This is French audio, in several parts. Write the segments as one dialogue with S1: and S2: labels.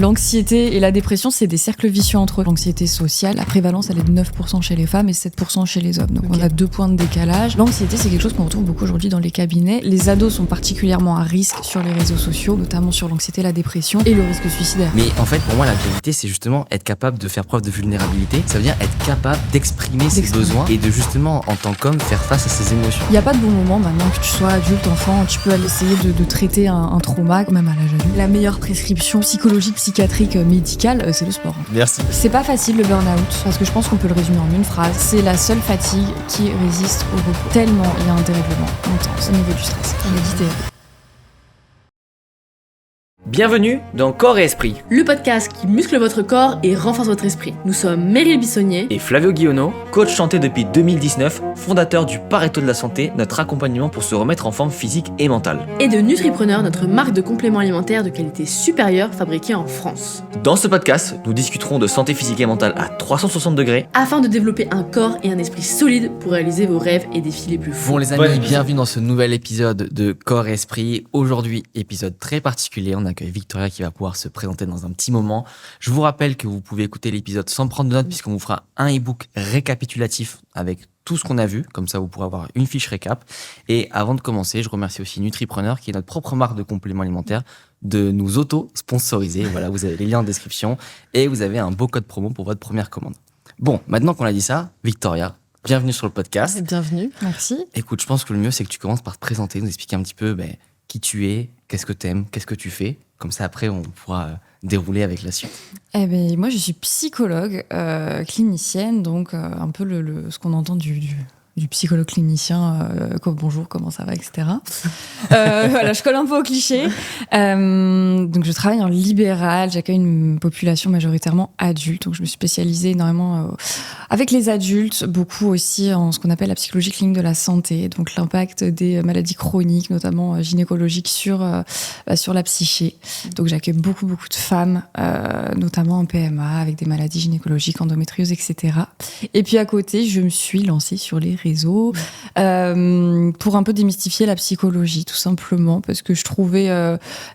S1: L'anxiété et la dépression, c'est des cercles vicieux entre eux. L'anxiété sociale, la prévalence, elle est de 9% chez les femmes et 7% chez les hommes. Donc on a 2 points de décalage. L'anxiété, c'est quelque chose qu'on retrouve beaucoup aujourd'hui dans les cabinets. Les ados sont particulièrement à risque sur les réseaux sociaux, notamment sur l'anxiété, la dépression et le risque suicidaire.
S2: Mais en fait, pour moi, la vérité, c'est justement être capable de faire preuve de vulnérabilité. Ça veut dire être capable d'exprimer ses besoins et de justement, en tant qu'homme, faire face à ses émotions.
S1: Il n'y a pas de bon moment maintenant que tu sois adulte, enfant, tu peux aller essayer de traiter un trauma, même à l'âge adulte. La meilleure prescription psychologique, psychiatrique, médicale, c'est le sport.
S2: Merci.
S1: C'est pas facile le burn-out, parce que je pense qu'on peut le résumer en une phrase. C'est la seule fatigue qui résiste au repos. Tellement il y a un dérèglement intense au niveau du stress. Méditer.
S3: Bienvenue dans Corps et Esprit,
S4: le podcast qui muscle votre corps et renforce votre esprit. Nous sommes Meryl Bissonnier
S3: et Flavio Guionneau, coach santé depuis 2019, fondateur du Pareto de la santé, notre accompagnement pour se remettre en forme physique et mentale.
S4: Et de Nutripreneur, notre marque de compléments alimentaires de qualité supérieure fabriquée en France.
S3: Dans ce podcast, nous discuterons de santé physique et mentale à 360 degrés
S4: afin de développer un corps et un esprit solides pour réaliser vos rêves et défis les plus fous.
S2: Bon les amis, bienvenue dans ce nouvel épisode de Corps et Esprit. Aujourd'hui, épisode très particulier, on accueille Victoria qui va pouvoir se présenter dans un petit moment. Je vous rappelle que vous pouvez écouter l'épisode sans prendre de notes puisqu'on vous fera un e-book récapitulatif avec tout ce qu'on a vu, comme ça vous pourrez avoir une fiche récap. Et avant de commencer, je remercie aussi Nutripreneur qui est notre propre marque de compléments alimentaires de nous auto-sponsoriser. Voilà, vous avez les liens en description et vous avez un beau code promo pour votre première commande. Bon, maintenant qu'on a dit ça, Victoria, bienvenue sur le podcast.
S1: Bienvenue, merci.
S2: Écoute, je pense que le mieux c'est que tu commences par te présenter, nous expliquer un petit peu qui tu es, qu'est-ce que tu aimes, qu'est-ce que tu fais. Comme ça, après, on pourra dérouler avec la suite.
S1: Moi, je suis psychologue, clinicienne, donc un peu ce qu'on entend du psychologue clinicien, bonjour, comment ça va, etc. Voilà, je colle un peu au cliché. Donc, je travaille en libéral, j'accueille une population majoritairement adulte, donc je me suis spécialisée énormément avec les adultes, beaucoup aussi en ce qu'on appelle la psychologie clinique de la santé, donc l'impact des maladies chroniques, notamment gynécologiques, sur la psyché. Donc, j'accueille beaucoup de femmes, notamment en PMA, avec des maladies gynécologiques, endométriose, etc. Et puis, à côté, je me suis lancée sur les réseaux pour un peu démystifier la psychologie, tout simplement, parce que je trouvais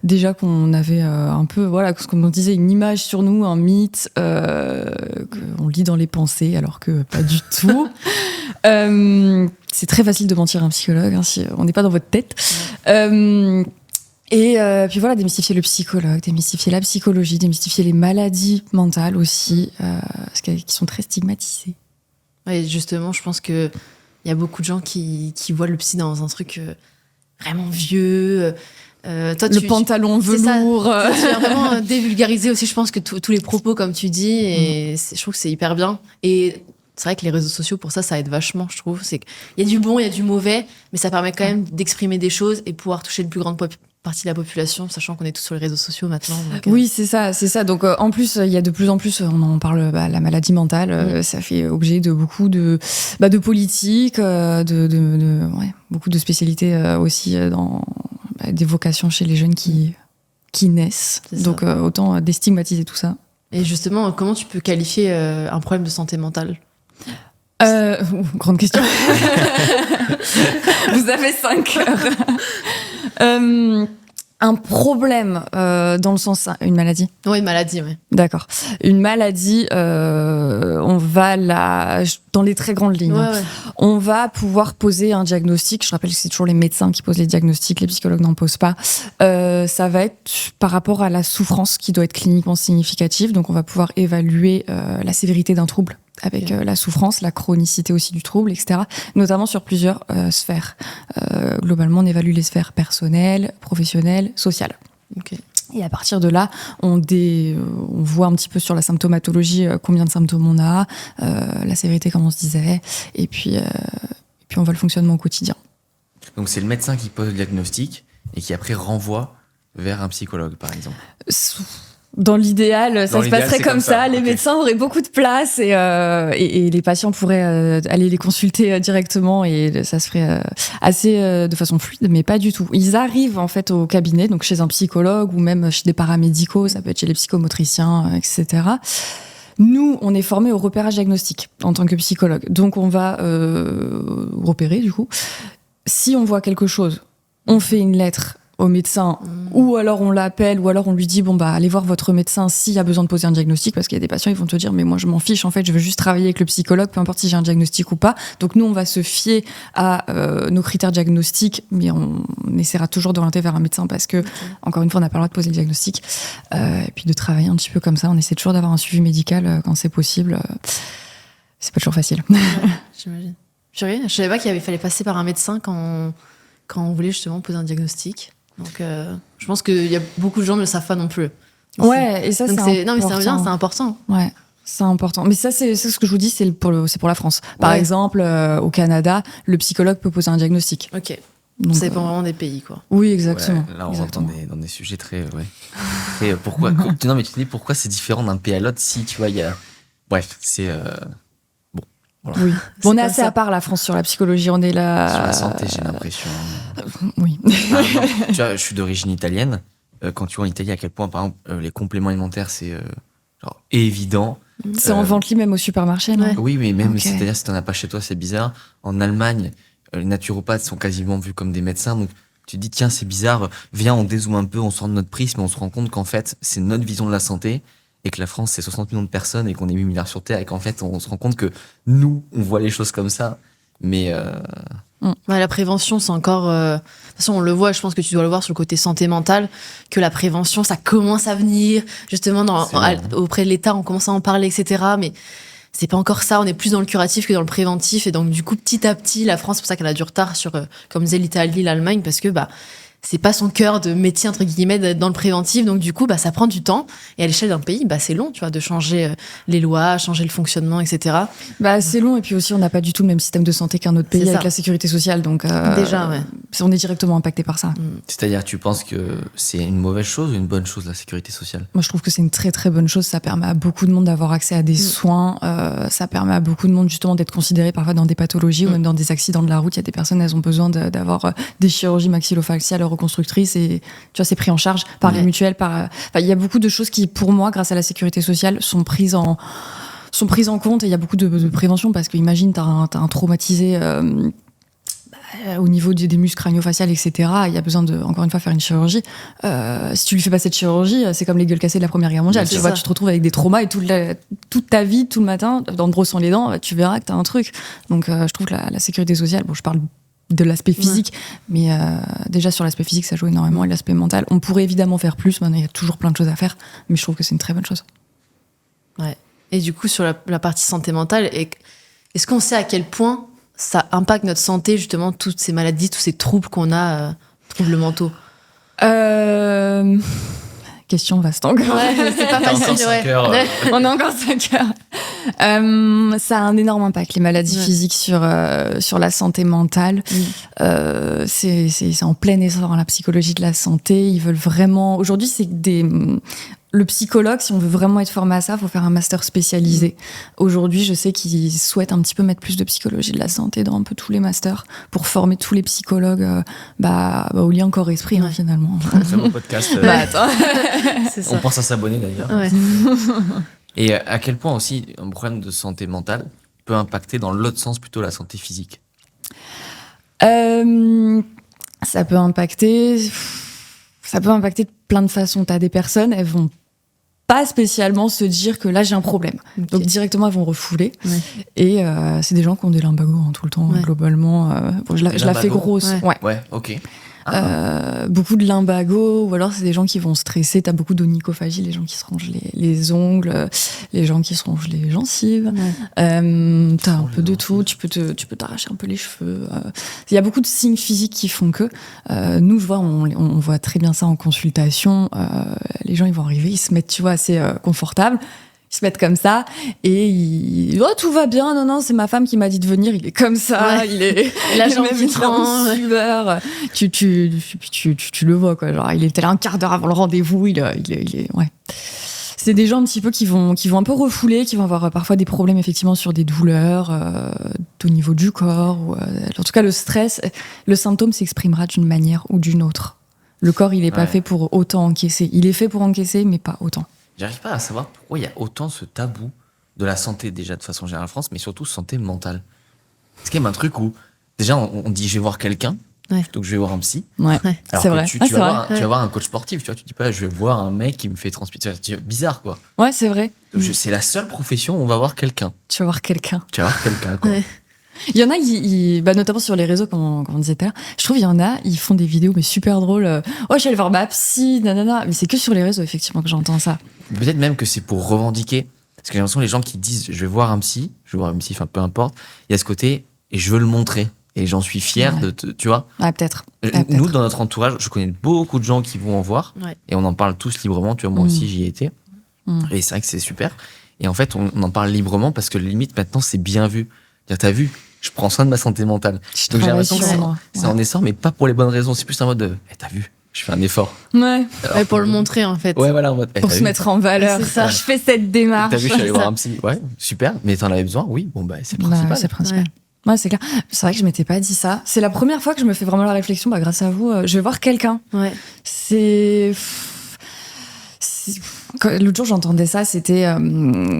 S1: déjà qu'on avait un peu, voilà, comme on disait, une image sur nous, un mythe qu'on lit dans les pensées, alors que pas du tout. C'est très facile de mentir à un psychologue si on n'est pas dans votre tête. Et puis voilà, démystifier le psychologue, démystifier la psychologie, démystifier les maladies mentales aussi, qui sont très stigmatisées.
S5: Ouais, justement, je pense que il y a beaucoup de gens qui voient le psy dans un truc vraiment vieux. Toi,
S1: le pantalon velours.
S5: Tu viens vraiment dévulgariser aussi, je pense, que tous les propos, comme tu dis, et je trouve que c'est hyper bien. Et c'est vrai que les réseaux sociaux, pour ça aide vachement, je trouve. C'est qu'il y a du bon, il y a du mauvais, mais ça permet quand même d'exprimer des choses et pouvoir toucher le plus grande partie de la population, sachant qu'on est tous sur les réseaux sociaux maintenant. Donc,
S1: oui, c'est ça. Donc, en plus, il y a de plus en plus, on en parle, la maladie mentale, ça fait objet de beaucoup de politiques, beaucoup de spécialités aussi dans des vocations chez les jeunes qui naissent. Donc, autant déstigmatiser tout ça.
S5: Et justement, comment tu peux qualifier un problème de santé mentale ?
S1: Grande question. Vous avez 5 heures. Un problème dans le sens une maladie.
S5: Oui, une maladie, oui.
S1: D'accord. Une maladie, on va dans les très grandes lignes.
S5: Ouais.
S1: On va pouvoir poser un diagnostic. Je rappelle que c'est toujours les médecins qui posent les diagnostics, les psychologues n'en posent pas. Ça va être par rapport à la souffrance qui doit être cliniquement significative. Donc, on va pouvoir évaluer la sévérité d'un trouble avec la souffrance, la chronicité aussi du trouble, etc. Notamment sur plusieurs sphères. Globalement, on évalue les sphères personnelles, professionnelles, sociales.
S5: Okay.
S1: Et à partir de là, on voit un petit peu sur la symptomatologie combien de symptômes on a, la sévérité, comme on se disait, et puis on voit le fonctionnement au quotidien.
S2: Donc c'est le médecin qui pose le diagnostic et qui après renvoie vers un psychologue, par exemple.
S1: Dans l'idéal, ça se passerait comme ça. Les médecins auraient beaucoup de place et les patients pourraient aller les consulter directement et ça se ferait assez de façon fluide, mais pas du tout. Ils arrivent en fait au cabinet, donc chez un psychologue ou même chez des paramédicaux, ça peut être chez les psychomotriciens, etc. Nous, on est formés au repérage diagnostique en tant que psychologue. Donc on va repérer du coup. Si on voit quelque chose, on fait une lettre au médecin, ou alors on l'appelle, ou alors on lui dit, bon, bah, allez voir votre médecin s'il y a besoin de poser un diagnostic, parce qu'il y a des patients, ils vont te dire, mais moi, je m'en fiche, en fait, je veux juste travailler avec le psychologue, peu importe si j'ai un diagnostic ou pas. Donc, nous, on va se fier à nos critères diagnostiques, mais on essaiera toujours d'orienter vers un médecin, parce que, encore une fois, on n'a pas le droit de poser le diagnostic. Et puis, de travailler un petit peu comme ça, on essaie toujours d'avoir un suivi médical quand c'est possible. C'est pas toujours facile.
S5: J'imagine. Je savais pas qu'il fallait passer par un médecin quand on voulait justement poser un diagnostic. Donc, je pense qu'il y a beaucoup de gens ne le savent pas non plus.
S1: Ouais, et ça,
S5: Donc
S1: c'est
S5: non, mais c'est bien,
S1: important.
S5: c'est important.
S1: Ouais, c'est important. Mais ça, c'est ce que je vous dis, c'est pour la France. Par
S5: Ouais.
S1: exemple, au Canada, le psychologue peut poser un diagnostic.
S5: Ok.
S1: Donc,
S5: Ça dépend vraiment des pays, quoi.
S1: oui, exactement.
S2: Ouais, là, on
S1: Exactement.
S2: rentre dans des sujets très. Très, pourquoi non, mais tu te dis pourquoi c'est différent d'un pays à l'autre si tu vois, il y a. Bref, c'est.
S1: Oui. Bon, on est
S5: comme
S1: assez
S5: ça.
S1: à part, la France, sur la psychologie. On est là.
S2: Sur la santé, j'ai l'impression.
S1: Oui.
S2: Par exemple, tu vois, je suis d'origine italienne. Quand tu vois en Italie à quel point, par exemple, les compléments alimentaires, c'est genre évident.
S1: C'est en vente libre même au supermarché, non?
S5: Ouais.
S2: Oui, mais même,
S1: Ok.
S2: c'est-à-dire, si t'en as pas chez toi, c'est bizarre. En Allemagne, les naturopathes sont quasiment vus comme des médecins. Donc, tu te dis, tiens, c'est bizarre. Viens, on dézoome un peu, on sort de notre prisme, mais on se rend compte qu'en fait, c'est notre vision de la santé. Et que la France, c'est 60 millions de personnes et qu'on est 8 milliards sur Terre. Et qu'en fait, on se rend compte que nous, on voit les choses comme ça. Mais
S5: Ouais, la prévention, c'est encore. De toute façon, on le voit, je pense que tu dois le voir sur le côté santé mentale, que la prévention, ça commence à venir. Justement,
S2: C'est vrai.
S5: auprès de l'État, on commence à en parler, etc. Mais c'est pas encore ça. On est plus dans le curatif que dans le préventif. Et donc, du coup, petit à petit, la France, c'est pour ça qu'elle a du retard sur, comme disait l'Italie, l'Allemagne, parce que c'est pas son cœur de métier, entre guillemets, d'être dans le préventif. Donc, du coup, ça prend du temps. Et à l'échelle d'un pays, c'est long, tu vois, de changer les lois, changer le fonctionnement, etc.
S1: Bah, c'est long, et puis aussi, on n'a pas du tout le même système de santé qu'un autre pays
S5: C'est
S1: avec
S5: ça.
S1: la sécurité sociale. Donc,
S5: Déjà, ouais.
S1: on est directement impacté par ça.
S2: c'est-à-dire, tu penses que c'est une mauvaise chose ou une bonne chose, la sécurité sociale?
S1: Moi, je trouve que c'est une très très bonne chose. Ça permet à beaucoup de monde d'avoir accès à des soins. Ça permet à beaucoup de monde justement d'être considéré parfois dans des pathologies ou même dans des accidents de la route. Il y a des personnes, elles ont besoin d'avoir des chirurgies maxillofaciales reconstructrices et tu vois, c'est pris en charge par les mutuelles. Il y a beaucoup de choses qui, pour moi, grâce à la sécurité sociale, sont prises en compte. Et il y a beaucoup de prévention parce que imagine, t'as un traumatisé. Au niveau des muscles crânio-faciales, etc., il y a besoin de, encore une fois, faire une chirurgie. Si tu lui fais pas cette chirurgie, c'est comme les gueules cassées de la Première Guerre mondiale.
S5: C'est
S1: Tu vois,
S5: ça.
S1: tu te retrouves avec des traumas et toute ta vie, tout le matin, en te brossant les dents, tu verras que t'as un truc. Donc, je trouve que la sécurité sociale, bon, je parle de l'aspect physique, mais déjà sur l'aspect physique, ça joue énormément et l'aspect mental. On pourrait évidemment faire plus, maintenant il y a toujours plein de choses à faire, mais je trouve que c'est une très bonne chose.
S5: Ouais. Et du coup, sur la partie santé mentale, est-ce qu'on sait à quel point ça impacte notre santé, justement, toutes ces maladies, tous ces troubles qu'on a, troubles mentaux?
S1: Question vaste encore.
S5: Ouais, c'est pas
S2: T'as encore
S5: facile,
S2: 5
S5: ouais.
S2: heures,
S5: Ouais.
S1: On a encore 5 heures. Ça a un énorme impact, les maladies
S5: Ouais.
S1: physiques sur la santé mentale. C'est en plein essor, la psychologie de la santé. Ils veulent vraiment... Aujourd'hui, le psychologue, si on veut vraiment être formé à ça, il faut faire un master spécialisé. Aujourd'hui, je sais qu'ils souhaitent un petit peu mettre plus de psychologie de la santé dans un peu tous les masters pour former tous les psychologues au lien corps-esprit, hein, finalement.
S2: C'est mon podcast.
S1: Attends.
S5: C'est
S2: On
S5: ça.
S2: pense à s'abonner d'ailleurs.
S5: Ouais.
S2: Et à quel point aussi un problème de santé mentale peut impacter dans l'autre sens plutôt la santé physique?
S1: Ça peut impacter de plein de façons. T'as des personnes, elles vont pas spécialement se dire que là j'ai un problème.
S5: Ok.
S1: Donc directement elles vont refouler.
S5: Ouais.
S1: Et c'est des gens qui ont des lumbagos tout le temps,
S5: Ouais.
S1: globalement. Bon, je la fais
S2: lumbagos?
S1: grosse.
S5: Ouais.
S1: Ouais.
S2: Ouais, ok.
S1: Beaucoup de lumbago, ou alors c'est des gens qui vont stresser. T'as beaucoup d'onychophagie, les gens qui se rongent les ongles, les gens qui se rongent les gencives. T'as un peu de tout. Tu peux t'arracher un peu les cheveux. Il y a beaucoup de signes physiques qui font que nous, je vois, on voit très bien ça en consultation. Les gens, ils vont arriver, ils se mettent, tu vois, assez confortables. Ils se mettent comme ça et tout va bien, non, c'est ma femme qui m'a dit de venir, il est comme ça,
S5: Ouais.
S1: il est
S5: La jambe
S1: même
S5: qui
S1: il est en
S5: tremble, ouais.
S1: sueur. Tu le vois, quoi. Genre, il est là un quart d'heure avant le rendez-vous, il est, ouais. C'est des gens un petit peu qui vont un peu refouler, qui vont avoir parfois des problèmes effectivement sur des douleurs au niveau du corps. En tout cas, le stress, le symptôme s'exprimera d'une manière ou d'une autre. Le corps, il est pas
S2: Ouais.
S1: fait pour autant encaisser. Il est fait pour encaisser, mais pas autant.
S2: J'arrive pas à savoir pourquoi il y a autant ce tabou de la santé déjà de façon générale en France, mais surtout santé mentale. C'est quand même un truc où déjà on dit je vais voir quelqu'un,
S5: Ouais.
S2: plutôt que je vais voir un psy.
S1: Ouais,
S2: Alors
S1: c'est
S2: que
S1: vrai.
S2: tu,
S1: Ah,
S2: tu
S1: c'est
S2: vas
S1: vrai.
S2: voir, tu vas voir un coach sportif, tu vois, tu dis pas je vais voir un mec qui me fait transpirer. C'est bizarre quoi.
S1: Ouais, c'est vrai.
S2: C'est la seule profession où on va voir quelqu'un.
S1: Tu vas voir quelqu'un.
S2: Tu vas voir quelqu'un quoi.
S5: Ouais.
S1: Il y en a bah, notamment sur les réseaux, comme on disait tout à l'heure. Je trouve il y en a, ils font des vidéos mais super drôles. Oh, je suis allée voir ma psy, nanana. Mais c'est que sur les réseaux effectivement que j'entends ça.
S2: Peut-être même que c'est pour revendiquer. Parce que j'ai l'impression que les gens qui disent je vais voir un psy, enfin peu importe, il y a ce côté et je veux le montrer. Et j'en suis fier
S1: Ouais.
S2: tu vois.
S1: Ah, peut-être.
S2: Nous, dans notre entourage, je connais beaucoup de gens qui vont en voir.
S5: Ouais.
S2: Et on en parle tous librement. Tu vois, moi aussi, j'y ai été.
S1: Mm.
S2: Et c'est vrai que c'est super. Et en fait, on en parle librement parce que limite, maintenant, c'est bien vu. C'est-à-dire, t'as vu, je prends soin de ma santé mentale.
S1: Je
S2: Donc j'ai
S1: travaille
S2: l'impression que
S1: sur moi.
S2: c'est en essor, mais pas pour les bonnes raisons. C'est plus en mode de, t'as vu, je fais un effort.
S1: Ouais.
S2: Alors,
S5: Ouais, pour le montrer, en fait.
S2: Ouais, voilà, en mode,
S1: Pour
S2: t'as
S1: se
S2: vu,
S1: mettre en valeur.
S5: C'est ça.
S1: Je fais cette démarche.
S2: T'as vu, je suis allé
S5: C'est
S2: voir
S5: ça.
S2: un psy. Ouais, super. Mais t'en avais besoin? Oui, bon, bah, c'est le
S1: Bah,
S2: principal.
S1: c'est le principal. Ouais, c'est clair. C'est vrai que je m'étais pas dit ça. C'est la première fois que je me fais vraiment la réflexion, bah, grâce à vous, je vais voir quelqu'un.
S5: Ouais.
S1: C'est. L'autre jour, j'entendais ça, c'était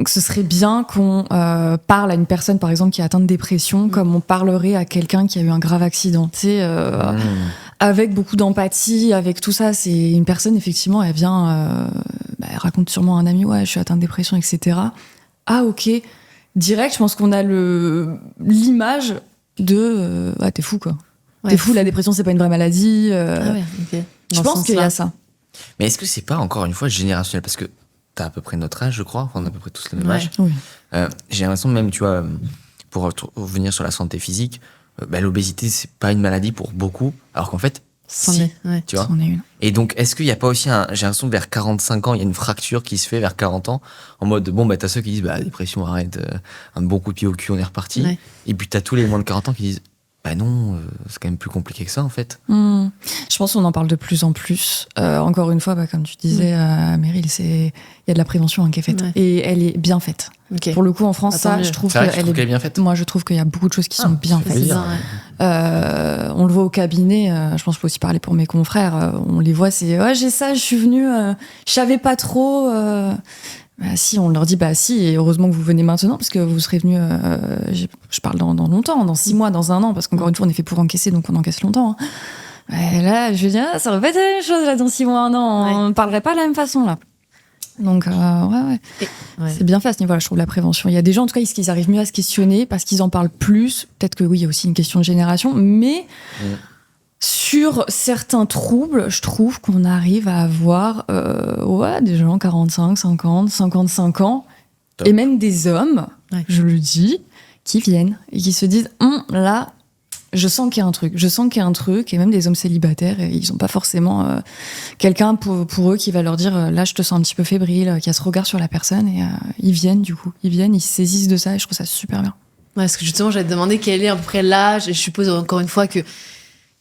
S1: que ce serait bien qu'on parle à une personne, par exemple, qui est atteinte de dépression, comme on parlerait à quelqu'un qui a eu un grave accident. Tu sais, avec beaucoup d'empathie, avec tout ça. C'est une personne, effectivement, elle vient, elle raconte sûrement à un ami, ouais, je suis atteinte de dépression, etc. Ah, ok. Direct, je pense qu'on a l'image de ah, t'es fou, quoi.
S5: Ouais.
S1: T'es fou, la dépression, c'est pas une vraie maladie.
S5: Ah ouais, ok.
S1: Je
S5: Dans ce
S1: pense qu'il y
S5: sens-là.
S1: a ça.
S2: Mais est-ce que c'est pas, encore une fois, générationnel? Parce que t'as à peu près notre âge, je crois. Enfin, on a à peu près tous le même
S5: Ouais.
S2: âge.
S1: Oui.
S2: J'ai l'impression même, tu vois, pour revenir sur la santé physique, l'obésité, c'est pas une maladie pour beaucoup, alors qu'en fait,
S5: C'en
S2: si,
S5: est, ouais.
S2: tu vois.
S1: C'en est une.
S2: Et donc, est-ce qu'il n'y a pas aussi j'ai l'impression que vers 45 ans, il y a une fracture qui se fait vers 40 ans, en mode, bon, bah, t'as ceux qui disent, bah, dépression, arrête, un bon coup de pied au cul, on est reparti.
S5: Ouais.
S2: Et puis, t'as tous les moins de 40 ans qui disent, bah non, c'est quand même plus compliqué que ça, en fait.
S1: Je pense qu'on en parle de plus en plus. Encore une fois, bah, comme tu disais, Meryl, il y a de la prévention qui est faite.
S5: Ouais.
S1: Et elle est bien faite.
S5: Ok.
S1: Pour le coup, en France,
S5: Attends
S1: ça,
S5: mieux.
S1: je trouve
S2: C'est vrai que je
S1: qu'elle
S2: trouve qu'elle est
S1: est
S2: bien faite.
S1: Moi, je trouve qu'il y a beaucoup de choses qui sont bien
S5: C'est
S1: faites.
S5: bien, ouais.
S1: On le voit au cabinet, je pense que je peux aussi parler pour mes confrères, on les voit, c'est ouais, j'ai ça, je suis venue, je savais pas trop. Bah, si, on leur dit bah si, et heureusement que vous venez maintenant, parce que vous serez venus, je parle dans longtemps, dans 6 mois, dans 1 an, parce qu'encore une fois, on est fait pour encaisser, donc on encaisse longtemps. Hein. Ouais, là, je veux dire, ça aurait pas été la même chose là, dans 6 mois, 1 an, on ne parlerait pas de la même façon là. Donc, ouais.
S5: Ouais.
S1: C'est bien fait à ce niveau-là, je trouve, la prévention. Il y a des gens, en tout cas, qui arrivent mieux à se questionner parce qu'ils en parlent plus. Peut-être que oui, il y a aussi une question de génération, mais sur certains troubles, je trouve qu'on arrive à avoir des gens 45, 50, 55 ans,
S2: Top.
S1: et même des hommes,
S5: Ouais.
S1: je le dis, qui viennent et qui se disent là, je sens qu'il y a un truc, et même des hommes célibataires, et ils n'ont pas forcément quelqu'un pour eux qui va leur dire là, je te sens un petit peu fébrile, qui a ce regard sur la personne, et ils viennent, ils se saisissent de ça, et je trouve ça super bien.
S5: Ouais, parce que justement, j'allais te demander quel est à peu près l'âge, et je suppose encore une fois que,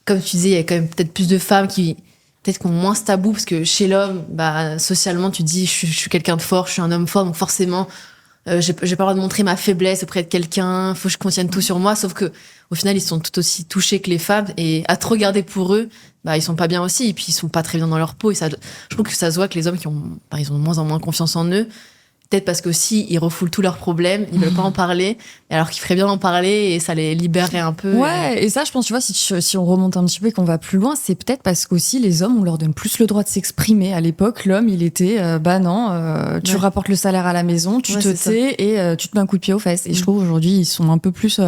S5: comme tu disais, il y a quand même peut-être plus de femmes qui peut-être ont moins ce tabou, parce que chez l'homme, bah, socialement, tu dis je suis quelqu'un de fort, je suis un homme fort, donc forcément, j'ai pas le droit de montrer ma faiblesse auprès de quelqu'un, faut que je contienne tout sur moi, sauf que au final, ils sont tout aussi touchés que les femmes, et à trop regarder pour eux, bah, ils sont pas bien aussi, et puis ils sont pas très bien dans leur peau, et ça, je trouve que ça se voit que les hommes ils ont de moins en moins confiance en eux, peut-être parce qu'aussi ils refoulent tous leurs problèmes, ils veulent pas en parler, alors qu'ils feraient bien d'en parler, et ça les libérerait un peu.
S1: Ouais, et ça, je pense, tu vois, si on remonte un petit peu et qu'on va plus loin, c'est peut-être parce qu'aussi les hommes, on leur donne plus le droit de s'exprimer. À l'époque, l'homme, il était, tu
S5: Ouais.
S1: rapportes le salaire à la maison, tu
S5: Ouais,
S1: te
S5: c'est ça.
S1: tais et tu te mets un coup de pied aux fesses. Et je trouve aujourd'hui, ils sont un peu plus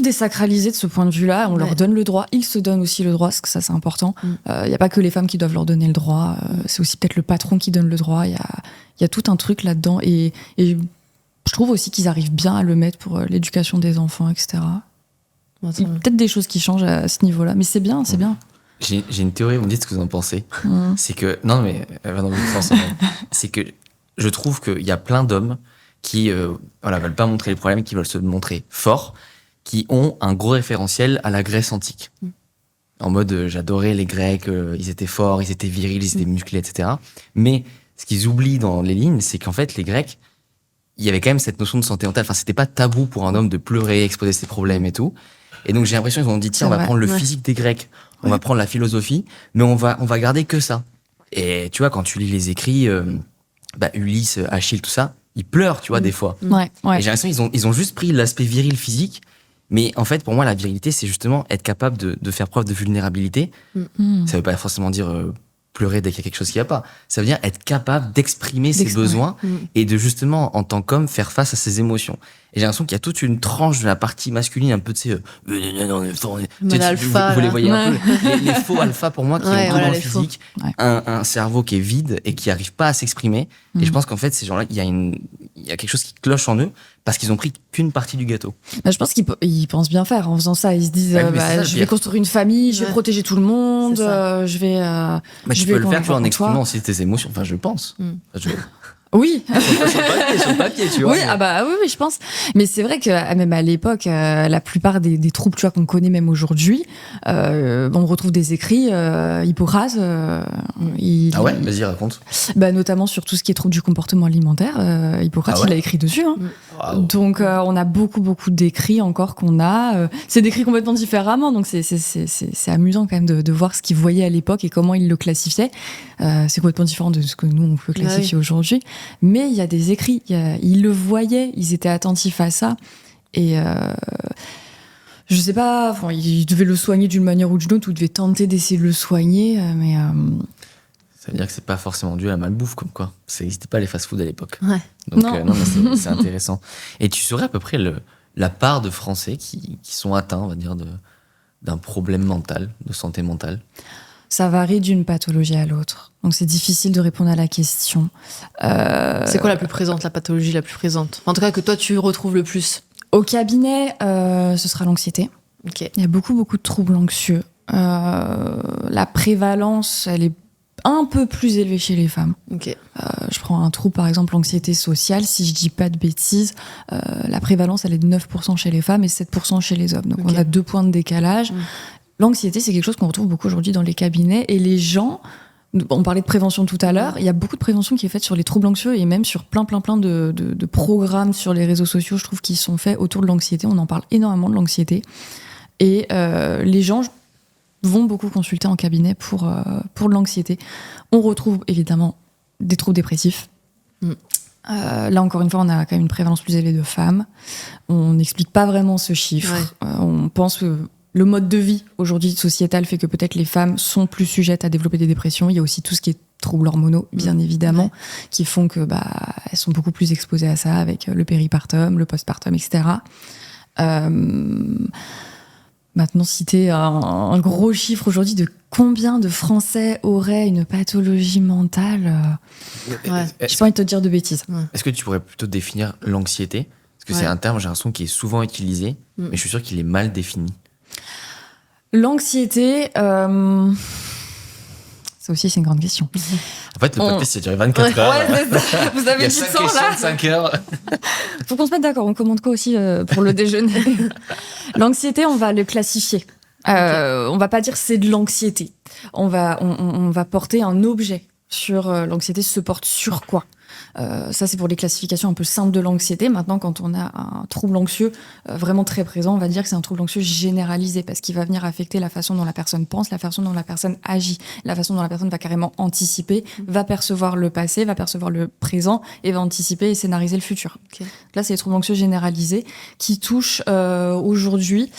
S1: désacralisés de ce point de vue-là. On leur
S5: Ouais.
S1: donne le droit, ils se donnent aussi le droit, parce que ça, c'est important. Il n'y a pas que les femmes qui doivent leur donner le droit, c'est aussi peut-être le patron qui donne le droit. Il y a tout un truc là-dedans. Et je trouve aussi qu'ils arrivent bien à le mettre pour l'éducation des enfants, etc.
S5: Attends.
S1: Il y a peut-être des choses qui changent à ce niveau-là, mais c'est bien, c'est bien.
S2: J'ai une théorie, vous me dites ce que vous en pensez.
S1: Mm.
S2: C'est que, non, mais elle va dans l'autre sens. C'est que je trouve qu'il y a plein d'hommes qui veulent pas montrer les problèmes, qui veulent se montrer forts, qui ont un gros référentiel à la Grèce antique. En mode, j'adorais les Grecs, ils étaient forts, ils étaient virils, ils étaient musclés, etc. Mais ce qu'ils oublient dans les lignes, c'est qu'en fait, les Grecs, il y avait quand même cette notion de santé mentale. Enfin, c'était pas tabou pour un homme de pleurer, exposer ses problèmes et tout. Et donc, j'ai l'impression qu'ils ont dit, tiens, on
S1: C'est
S2: va
S1: vrai,
S2: prendre le
S5: ouais.
S2: physique des Grecs, on va prendre la philosophie, mais on va garder que ça. Et tu vois, quand tu lis les écrits, Ulysse, Achille, tout ça, ils pleurent, tu vois, des fois.
S1: Ouais,
S2: Et j'ai l'impression qu'ils ont juste pris l'aspect viril physique, Mais en fait, pour moi, la virilité, c'est justement être capable de faire preuve de vulnérabilité.
S1: Mm.
S2: Ça veut pas forcément dire pleurer dès qu'il y a quelque chose qui va pas. Ça veut dire être capable d'exprimer ses besoins et de justement, en tant qu'homme, faire face à ses émotions. Et j'ai l'impression qu'il y a toute une tranche de la partie masculine, un peu, tu sais, vous les voyez un peu, les faux alphas pour moi, qui ont dans le physique un cerveau qui est vide et qui n'arrive pas à s'exprimer. Et je pense qu'en fait, ces gens-là, il y a quelque chose qui cloche en eux parce qu'ils ont pris qu'une partie du gâteau.
S1: Bah, je pense qu'ils pensent bien faire en faisant ça. Ils se disent, je vais construire une famille, je vais protéger tout le monde, je vais...
S2: tu peux le faire, tu vois, en exprimant aussi tes émotions. Enfin, je pense.
S1: Oui.
S2: sur le papier, tu vois.
S1: Oui, oui, je pense. Mais c'est vrai que même à l'époque, la plupart des troubles, tu vois, qu'on connaît même aujourd'hui, on retrouve des écrits. Hippocrate.
S2: Vas-y, raconte.
S1: Notamment sur tout ce qui est troubles du comportement alimentaire. Hippocrate, il a écrit dessus. Hein. Wow. Donc, on a beaucoup d'écrits encore qu'on a. C'est décrit complètement différemment. Donc, c'est amusant quand même de voir ce qu'il voyait à l'époque et comment il le classifiait. C'est complètement différent de ce que nous, on peut classifier aujourd'hui. Mais il y a des écrits, ils le voyaient, ils étaient attentifs à ça. Et je sais pas, ils devaient le soigner d'une manière ou d'une autre, ou devaient tenter d'essayer de le soigner, mais...
S2: Ça veut dire que c'est pas forcément dû à la malbouffe, comme quoi. Ça n'existait pas les fast-food à l'époque.
S5: Ouais.
S2: Donc, non, mais c'est intéressant. Et tu saurais à peu près la part de Français qui sont atteints, on va dire, d'un problème mental, de santé mentale?
S1: Ça varie d'une pathologie à l'autre. Donc, c'est difficile de répondre à la question.
S5: C'est quoi la plus présente, la pathologie la plus présente? En tout cas, que toi, tu retrouves le plus?
S1: Au cabinet, ce sera l'anxiété.
S5: Okay.
S1: Il y a beaucoup de troubles anxieux. La prévalence, elle est un peu plus élevée chez les femmes.
S5: Okay.
S1: Je prends un trouble, par exemple, l'anxiété sociale. Si je dis pas de bêtises, la prévalence, elle est de 9% chez les femmes et 7% chez les hommes. Donc, on a 2 points de décalage. L'anxiété, c'est quelque chose qu'on retrouve beaucoup aujourd'hui dans les cabinets. Et les gens, on parlait de prévention tout à l'heure, il y a beaucoup de prévention qui est faite sur les troubles anxieux et même sur plein de programmes sur les réseaux sociaux, je trouve, qui sont faits autour de l'anxiété. On en parle énormément de l'anxiété. Et les gens vont beaucoup consulter en cabinet pour l'anxiété. On retrouve évidemment des troubles dépressifs. Là, encore une fois, on a quand même une prévalence plus élevée de femmes. On n'explique pas vraiment ce chiffre. On pense que le mode de vie aujourd'hui sociétal fait que peut-être les femmes sont plus sujettes à développer des dépressions. Il y a aussi tout ce qui est troubles hormonaux, bien évidemment, qui font que elles sont beaucoup plus exposées à ça avec le péripartum, le postpartum, etc. Maintenant, citer un gros chiffre aujourd'hui de combien de Français auraient une pathologie mentale, j'ai pas envie de te dire de bêtises.
S2: Est-ce que tu pourrais plutôt définir l'anxiété? Parce que c'est un terme, j'ai l'impression, qui est souvent utilisé, mais je suis sûr qu'il est mal défini.
S1: L'anxiété, ça aussi, c'est une grande question.
S2: En fait, le podcast, ça dure 24 heures.
S1: Ouais, c'est ça. Vous avez
S2: du
S1: temps, là.
S2: 5 heures.
S1: Faut qu'on se mette d'accord. On commande quoi aussi pour le déjeuner? L'anxiété, on va le classifier. On va pas dire c'est de l'anxiété. On va porter un objet sur l'anxiété. Se porte sur quoi? Ça, c'est pour les classifications un peu simples de l'anxiété. Maintenant, quand on a un trouble anxieux vraiment très présent, on va dire que c'est un trouble anxieux généralisé parce qu'il va venir affecter la façon dont la personne pense, la façon dont la personne agit, la façon dont la personne va carrément anticiper, va percevoir le passé, va percevoir le présent et va anticiper et scénariser le futur. Okay. Là, c'est les troubles anxieux généralisés qui touchent aujourd'hui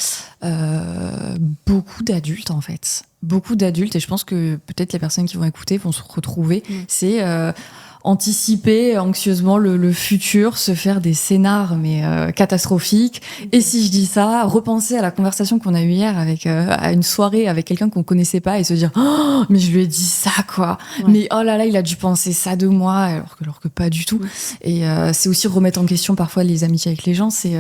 S1: beaucoup d'adultes, en fait. Beaucoup d'adultes, et je pense que peut-être les personnes qui vont écouter vont se retrouver. C'est anticiper anxieusement le futur, se faire des scénars catastrophiques. Et si je dis ça, repenser à la conversation qu'on a eue hier à une soirée avec quelqu'un qu'on connaissait pas et se dire oh, mais je lui ai dit ça quoi. Mais oh là là, il a dû penser ça de moi alors que pas du tout. Et c'est aussi remettre en question parfois les amitiés avec les gens. C'est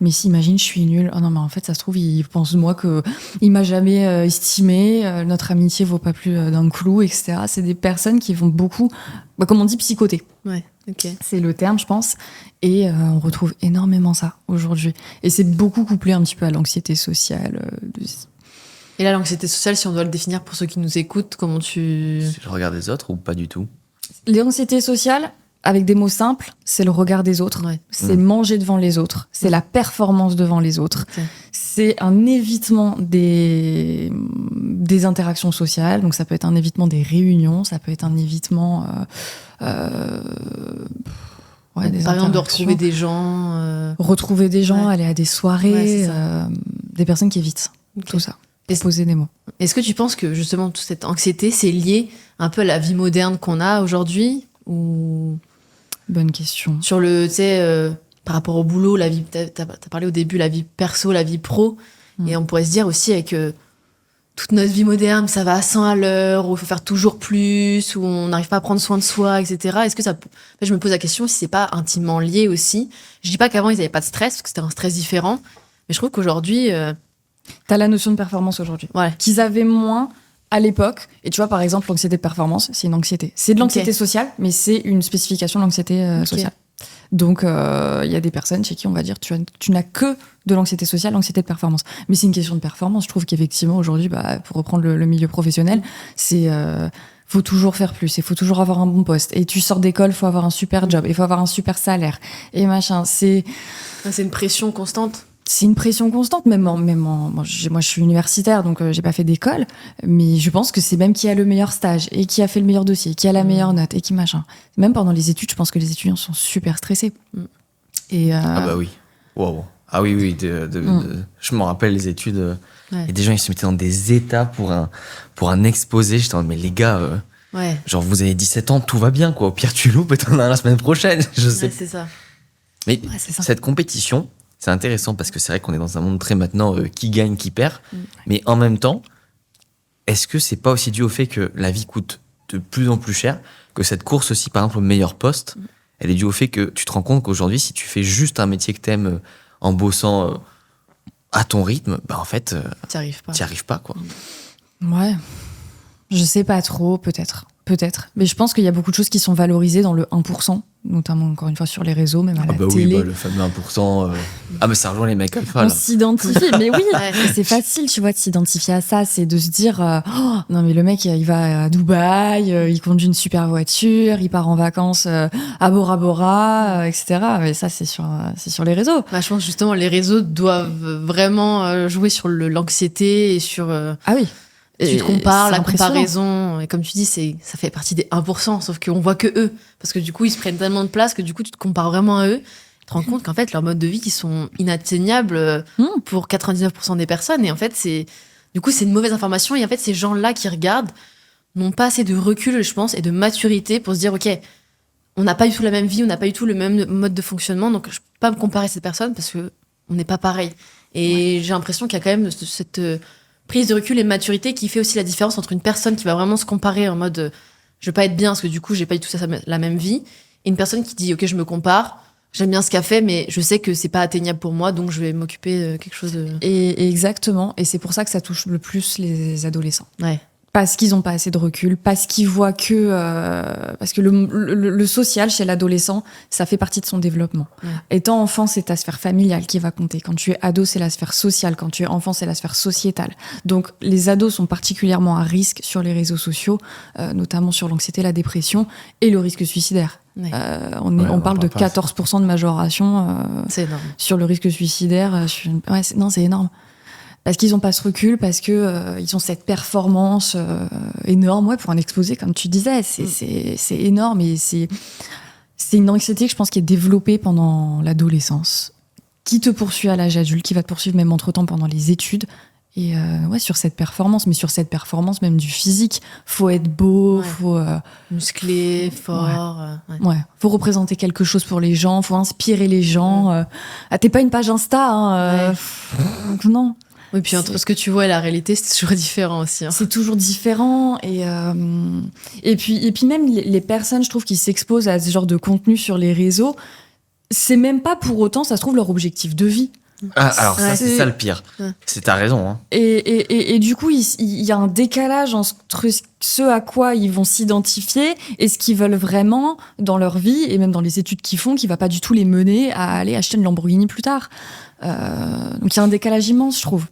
S1: mais si imagine je suis nulle. Oh non mais en fait ça se trouve il pense de moi que il m'a jamais estimé. Notre amitié vaut pas plus d'un clou, etc. C'est des personnes qui vont beaucoup comme on dit, psychoter.
S5: Ouais, ok.
S1: C'est le terme, je pense. Et on retrouve énormément ça aujourd'hui. Et c'est beaucoup couplé un petit peu à l'anxiété sociale.
S5: Et là, l'anxiété sociale, si on doit le définir pour ceux qui nous écoutent, comment tu...
S2: C'est le regard des autres ou pas du tout?
S1: L'anxiété sociale, avec des mots simples, c'est le regard des autres. Ouais. C'est manger devant les autres. C'est la performance devant les autres. Okay. C'est un évitement des interactions sociales. Donc, ça peut être un évitement des réunions. Ça peut être un évitement...
S5: des par exemple, de retrouver des gens...
S1: Retrouver des gens,
S5: Ouais.
S1: aller à des
S5: Ouais,
S1: soirées,
S5: c'est ça.
S1: des personnes qui évitent
S5: Ok.
S1: tout ça.
S5: Et
S1: Pour poser des mots.
S5: Est-ce que tu penses que justement toute cette anxiété, c'est lié un peu à la vie moderne qu'on a aujourd'hui ou
S1: Bonne question.
S5: sur le, tu sais, par rapport au boulot, la vie, t'as parlé au début, la vie perso, la vie pro, et on pourrait se dire aussi avec toute notre vie moderne, ça va à 100 à l'heure, où il faut faire toujours plus, où on n'arrive pas à prendre soin de soi, etc. Est-ce que ça, en fait, je me pose la question si c'est pas intimement lié aussi. Je dis pas qu'avant ils n'avaient pas de stress, parce que c'était un stress différent, mais je trouve qu'aujourd'hui,
S1: T'as la notion de performance aujourd'hui.
S5: ouais,
S1: Qu'ils avaient moins à l'époque. Et tu vois, par exemple, l'anxiété de performance, c'est une anxiété. C'est de l'anxiété
S5: Ok.
S1: sociale, mais c'est une spécification de l'anxiété
S5: Ok.
S1: sociale. Donc, il y a des personnes chez qui on va dire tu n'as que de l'anxiété sociale, l'anxiété de performance. Mais c'est une question de performance. Je trouve qu'effectivement, aujourd'hui, pour reprendre le milieu professionnel, c'est faut toujours faire plus, il faut toujours avoir un bon poste. Et tu sors d'école, faut avoir un super job, il faut avoir un super salaire. Et machin, c'est
S5: une pression constante.
S1: c'est une pression constante, moi, je suis universitaire, donc j'ai pas fait d'école, mais je pense que c'est même qui a le meilleur stage, et qui a fait le meilleur dossier, qui a la meilleure note, et qui machin. Même pendant les études, je pense que les étudiants sont super stressés. Et
S2: Ah bah oui. Wow. Ah oui, oui. Je me rappelle les études.
S5: Ouais.
S2: Et des gens, ils se mettaient dans des états pour un exposé. J'étais en mode, mais les gars,
S5: Ouais,
S2: genre, vous avez 17 ans, tout va bien, quoi. Au pire, tu loupes et t'en as un la semaine prochaine. Je sais.
S5: ouais, c'est ça.
S2: Mais
S1: ouais, c'est ça.
S2: cette compétition, c'est intéressant parce que c'est vrai qu'on est dans un monde très maintenant qui gagne, qui perd. Mais en même temps, est-ce que c'est pas aussi dû au fait que la vie coûte de plus en plus cher, que cette course aussi, par exemple, au meilleur poste, elle est due au fait que tu te rends compte qu'aujourd'hui, si tu fais juste un métier que t'aimes en bossant à ton rythme, bah en fait,
S5: T'y arrives pas.
S2: t'y arrives pas, quoi.
S1: Ouais. Je sais pas trop, peut-être. Mais je pense qu'il y a beaucoup de choses qui sont valorisées dans le 1%, notamment, encore une fois, sur les réseaux, même à la télé.
S2: le fameux 1%. Ah, mais ça rejoint les mecs alpha,
S1: On
S2: là.
S1: s'identifie, mais oui,
S5: Ouais.
S1: c'est facile, tu vois, de s'identifier à ça. C'est de se dire, oh, non, mais le mec, il va à Dubaï, il conduit une super voiture, il part en vacances à Bora Bora, etc. Mais ça, c'est sur les réseaux.
S5: Bah, je pense justement les réseaux doivent vraiment jouer sur l'anxiété et sur
S1: Ah oui.
S5: tu te compares,
S1: c'est
S5: la
S1: impressionnant.
S5: comparaison, et comme tu dis, ça fait partie des 1%, sauf qu'on voit que eux, parce que du coup ils se prennent tellement de place que du coup tu te compares vraiment à eux, tu te rends compte qu'en fait leur mode de vie qui sont inatteignables pour 99% des personnes, et en fait c'est une mauvaise information, et en fait ces gens-là qui regardent n'ont pas assez de recul, je pense, et de maturité pour se dire ok, on n'a pas du tout la même vie, on n'a pas du tout le même mode de fonctionnement, donc je peux pas me comparer à cette personne parce que on n'est pas pareil. Et j'ai l'impression qu'il y a quand même cette prise de recul et de maturité qui fait aussi la différence entre une personne qui va vraiment se comparer en mode je veux pas être bien parce que du coup j'ai pas du tout la même vie, et une personne qui dit ok, je me compare, j'aime bien ce qu'elle fait, mais je sais que c'est pas atteignable pour moi, donc je vais m'occuper de quelque chose de...
S1: Et exactement. Et c'est pour ça que ça touche le plus les adolescents.
S5: Ouais.
S1: Parce qu'ils n'ont pas assez de recul, parce qu'ils voient que... parce que le social chez l'adolescent, ça fait partie de son développement.
S5: Ouais.
S1: Étant enfant, c'est ta sphère familiale qui va compter. Quand tu es ado, c'est la sphère sociale. Quand tu es enfant, c'est la sphère sociétale. Donc, les ados sont particulièrement à risque sur les réseaux sociaux, notamment sur l'anxiété, la dépression et le risque suicidaire.
S5: Ouais.
S1: On parle de
S2: parle pas.
S1: 14% de majoration
S5: C'est énorme.
S1: sur le risque suicidaire. C'est énorme. Parce qu'ils n'ont pas ce recul, parce que ils ont cette performance énorme, pour un exposé, comme tu disais. C'est énorme, et c'est une anxiété que je pense qui est développée pendant l'adolescence, qui te poursuit à l'âge adulte, qui va te poursuivre même entre-temps pendant les études. Et sur cette performance, mais sur cette performance même du physique, faut être beau,
S5: Ouais.
S1: faut
S5: Musclé, fort. Ouais.
S1: faut représenter quelque chose pour les gens, faut inspirer les gens. T'es pas une page Insta, hein, donc non.
S5: Oui, puis entre ce que tu vois et la réalité, c'est toujours différent aussi. Hein.
S1: C'est toujours différent, et puis même les personnes, je trouve, qui s'exposent à ce genre de contenu sur les réseaux, c'est même pas pour autant, ça se trouve, leur objectif de vie.
S2: Ah, alors ça,
S1: Ouais.
S2: c'est ça le pire.
S5: Ouais.
S2: C'est ta raison, hein.
S1: Et du coup, il y a un décalage entre ce à quoi ils vont s'identifier et ce qu'ils veulent vraiment dans leur vie, et même dans les études qu'ils font, qui va pas du tout les mener à aller acheter une Lamborghini plus tard. Donc il y a un décalage immense, je trouve.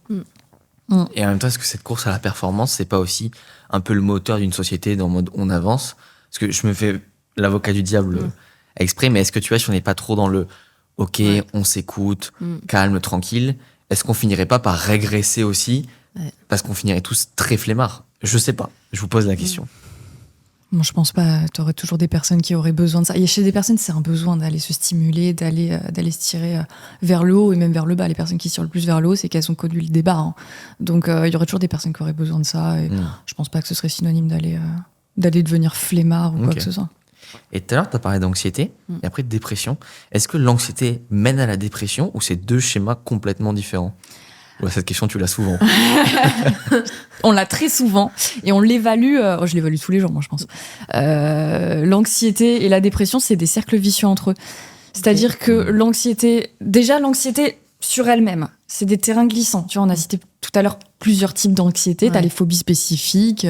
S2: Et en même temps, est-ce que cette course à la performance, c'est pas aussi un peu le moteur d'une société dans le mode on avance? Parce que je me fais l'avocat du diable exprès, mais est-ce que tu vois, si on n'est pas trop dans le ok, on s'écoute, calme, tranquille, est-ce qu'on finirait pas par régresser aussi? Parce qu'on finirait tous très flemmards. Je sais pas, je vous pose la question.
S1: Moi, je pense pas. Tu aurais toujours des personnes qui auraient besoin de ça. Et chez des personnes, c'est un besoin d'aller se stimuler, d'aller se tirer vers le haut et même vers le bas. Les personnes qui se tirent le plus vers le haut, c'est qu'elles ont connu le débat. Hein. Donc, il y aurait toujours des personnes qui auraient besoin de ça. Et je pense pas que ce serait synonyme d'aller devenir flemmard ou quoi que ce soit.
S2: Et tout à l'heure, tu as parlé d'anxiété et après de dépression. Est-ce que l'anxiété mène à la dépression ou c'est deux schémas complètement différents? Ouais, cette question, tu l'as souvent.
S1: On l'a très souvent et on l'évalue. Je l'évalue tous les jours, moi, je pense. L'anxiété et la dépression, c'est des cercles vicieux entre eux. C'est-à-dire que l'anxiété sur elle-même, c'est des terrains glissants. Tu vois, on a cité tout à l'heure plusieurs types d'anxiété.
S5: Ouais.
S1: T'as les phobies spécifiques,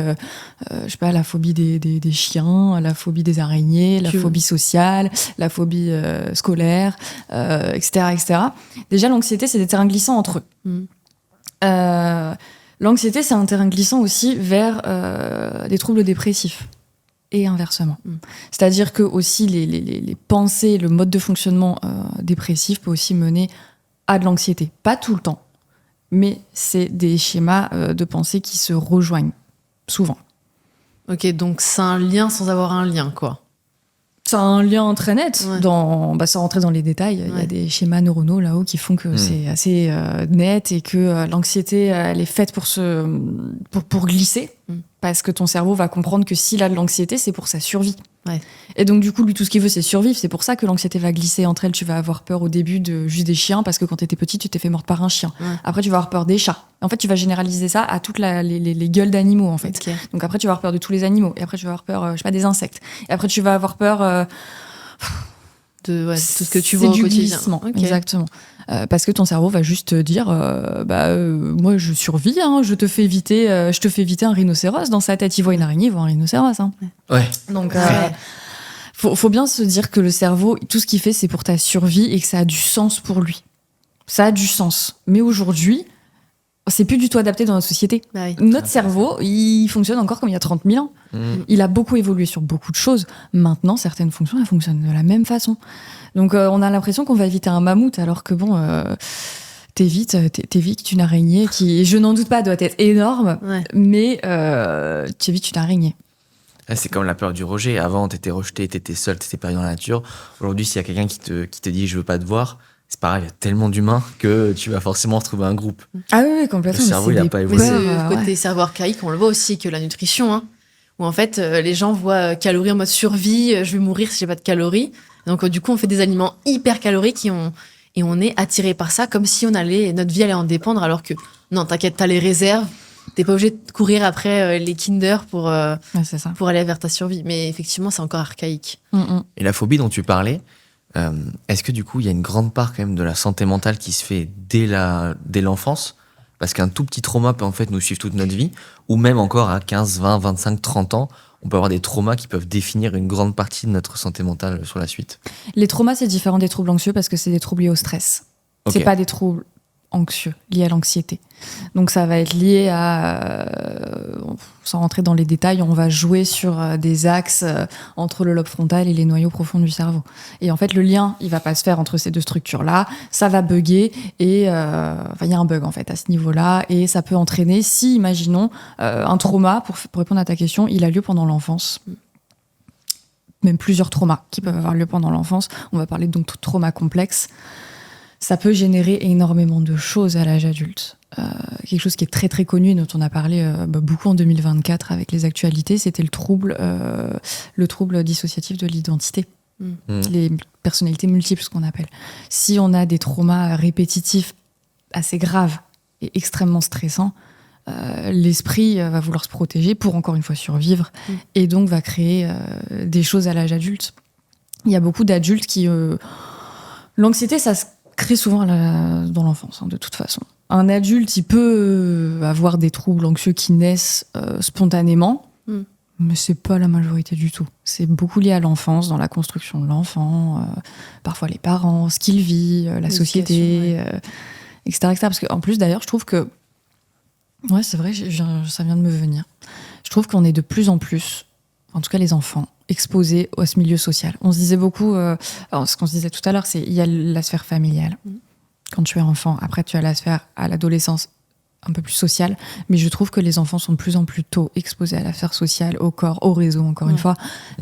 S1: je sais pas, la phobie des chiens, la phobie des araignées, la phobie sociale, la phobie scolaire, etc., etc. Déjà, l'anxiété, c'est des terrains glissants entre eux. L'anxiété, c'est un terrain glissant aussi vers des troubles dépressifs et inversement. C'est-à-dire que aussi les pensées, le mode de fonctionnement dépressif peut aussi mener à de l'anxiété. Pas tout le temps, mais c'est des schémas de pensée qui se rejoignent souvent.
S5: Ok, donc c'est un lien sans avoir un lien, quoi.
S1: C'est un lien très net.
S5: Ouais.
S1: Sans rentrer dans les détails, il y a des schémas neuronaux là-haut qui font que c'est assez net et que l'anxiété, elle est faite pour glisser. Parce que ton cerveau va comprendre que s'il a de l'anxiété, c'est pour sa survie.
S5: Ouais.
S1: Et donc, du coup, lui, tout ce qu'il veut, c'est survivre. C'est pour ça que l'anxiété va glisser entre elles. Tu vas avoir peur au début de juste des chiens, parce que quand t'étais petite, tu t'es fait mordre par un chien.
S5: Ouais.
S1: Après, tu vas avoir peur des chats. En fait, tu vas généraliser ça à toutes les gueules d'animaux, en fait.
S5: Ok.
S1: Donc après, tu vas avoir peur de tous les animaux. Et après, tu vas avoir peur, je sais pas, des insectes. Et après, tu vas avoir peur...
S5: De tout ce que tu vois au
S1: du
S5: quotidien.
S1: glissement,
S5: Ok.
S1: exactement. Parce que ton cerveau va juste te dire, moi je survis, hein, je te fais éviter un rhinocéros. Dans sa tête, il voit une araignée, il voit un rhinocéros. Hein.
S2: Ouais.
S1: Donc, faut bien se dire que le cerveau, tout ce qu'il fait, c'est pour ta survie et que ça a du sens pour lui. Ça a du sens. Mais aujourd'hui, c'est plus du tout adapté dans notre société.
S5: Bah oui.
S1: Notre cerveau, il fonctionne encore comme il y a 30 000 ans. Il a beaucoup évolué sur beaucoup de choses. Maintenant, certaines fonctions, elles fonctionnent de la même façon. Donc, on a l'impression qu'on va éviter un mammouth, alors que bon, t'évites une araignée qui, je n'en doute pas, doit être énorme, mais tu évites une araignée.
S2: C'est comme la peur du rejet. Avant, t'étais rejeté, t'étais seul, t'étais perdu dans la nature. Aujourd'hui, s'il y a quelqu'un qui te dit « je veux pas te voir », c'est pareil, il y a tellement d'humains que tu vas forcément retrouver un groupe.
S1: Ah oui, complètement.
S2: Le cerveau, il a pas évolué.
S5: Mais
S1: peurs,
S5: ce côté cerveau archaïque, on le voit aussi que la nutrition, hein, où en fait, les gens voient calories en mode survie, je vais mourir si j'ai pas de calories. Donc, du coup, on fait des aliments hyper caloriques et on est attiré par ça comme si notre vie allait en dépendre, alors que non, t'inquiète, t'as les réserves. T'es pas obligé de courir après les Kinder pour
S1: c'est ça.
S5: pour aller vers ta survie. Mais effectivement, c'est encore archaïque.
S2: Et la phobie dont tu parlais, est-ce que du coup, il y a une grande part quand même de la santé mentale qui se fait dès l'enfance? Parce qu'un tout petit trauma peut en fait nous suivre toute notre vie, ou même encore à 15, 20, 25, 30 ans, on peut avoir des traumas qui peuvent définir une grande partie de notre santé mentale sur la suite.
S1: Les traumas, c'est différent des troubles anxieux parce que c'est des troubles liés au stress.
S2: Ok.
S1: C'est pas des troubles anxieux, liés à l'anxiété. Donc ça va être lié à, sans rentrer dans les détails, on va jouer sur des axes entre le lobe frontal et les noyaux profonds du cerveau. Et en fait, le lien, il va pas se faire entre ces deux structures-là, ça va bugger et il y a un bug en fait à ce niveau-là et ça peut entraîner, si imaginons un trauma, pour répondre à ta question, il a lieu pendant l'enfance. Même plusieurs traumas qui peuvent avoir lieu pendant l'enfance. On va parler donc de trauma complexe. Ça peut générer énormément de choses à l'âge adulte. Quelque chose qui est très très connu, dont on a parlé beaucoup en 2024 avec les actualités, c'était le trouble dissociatif de l'identité. Les personnalités multiples, ce qu'on appelle. Si on a des traumas répétitifs assez graves et extrêmement stressants, l'esprit va vouloir se protéger pour encore une fois survivre et donc va créer des choses à l'âge adulte. Il y a beaucoup d'adultes qui... L'anxiété, ça se crée souvent dans l'enfance, hein, de toute façon. Un adulte, il peut avoir des troubles anxieux qui naissent spontanément, mais c'est pas la majorité du tout. C'est beaucoup lié à l'enfance, dans la construction de l'enfant, parfois les parents, ce qu'il vit, la société, etc., etc. Parce qu'en plus, d'ailleurs, je trouve que... Ouais, c'est vrai, ça vient de me venir. Je trouve qu'on est de plus en plus, en tout cas les enfants, exposés à ce milieu social. On se disait beaucoup, ce qu'on se disait tout à l'heure, c'est il y a la sphère familiale. Quand tu es enfant, après tu as la sphère à l'adolescence un peu plus sociale, mais je trouve que les enfants sont de plus en plus tôt exposés à l'affaire sociale, au corps, au réseau, encore une fois,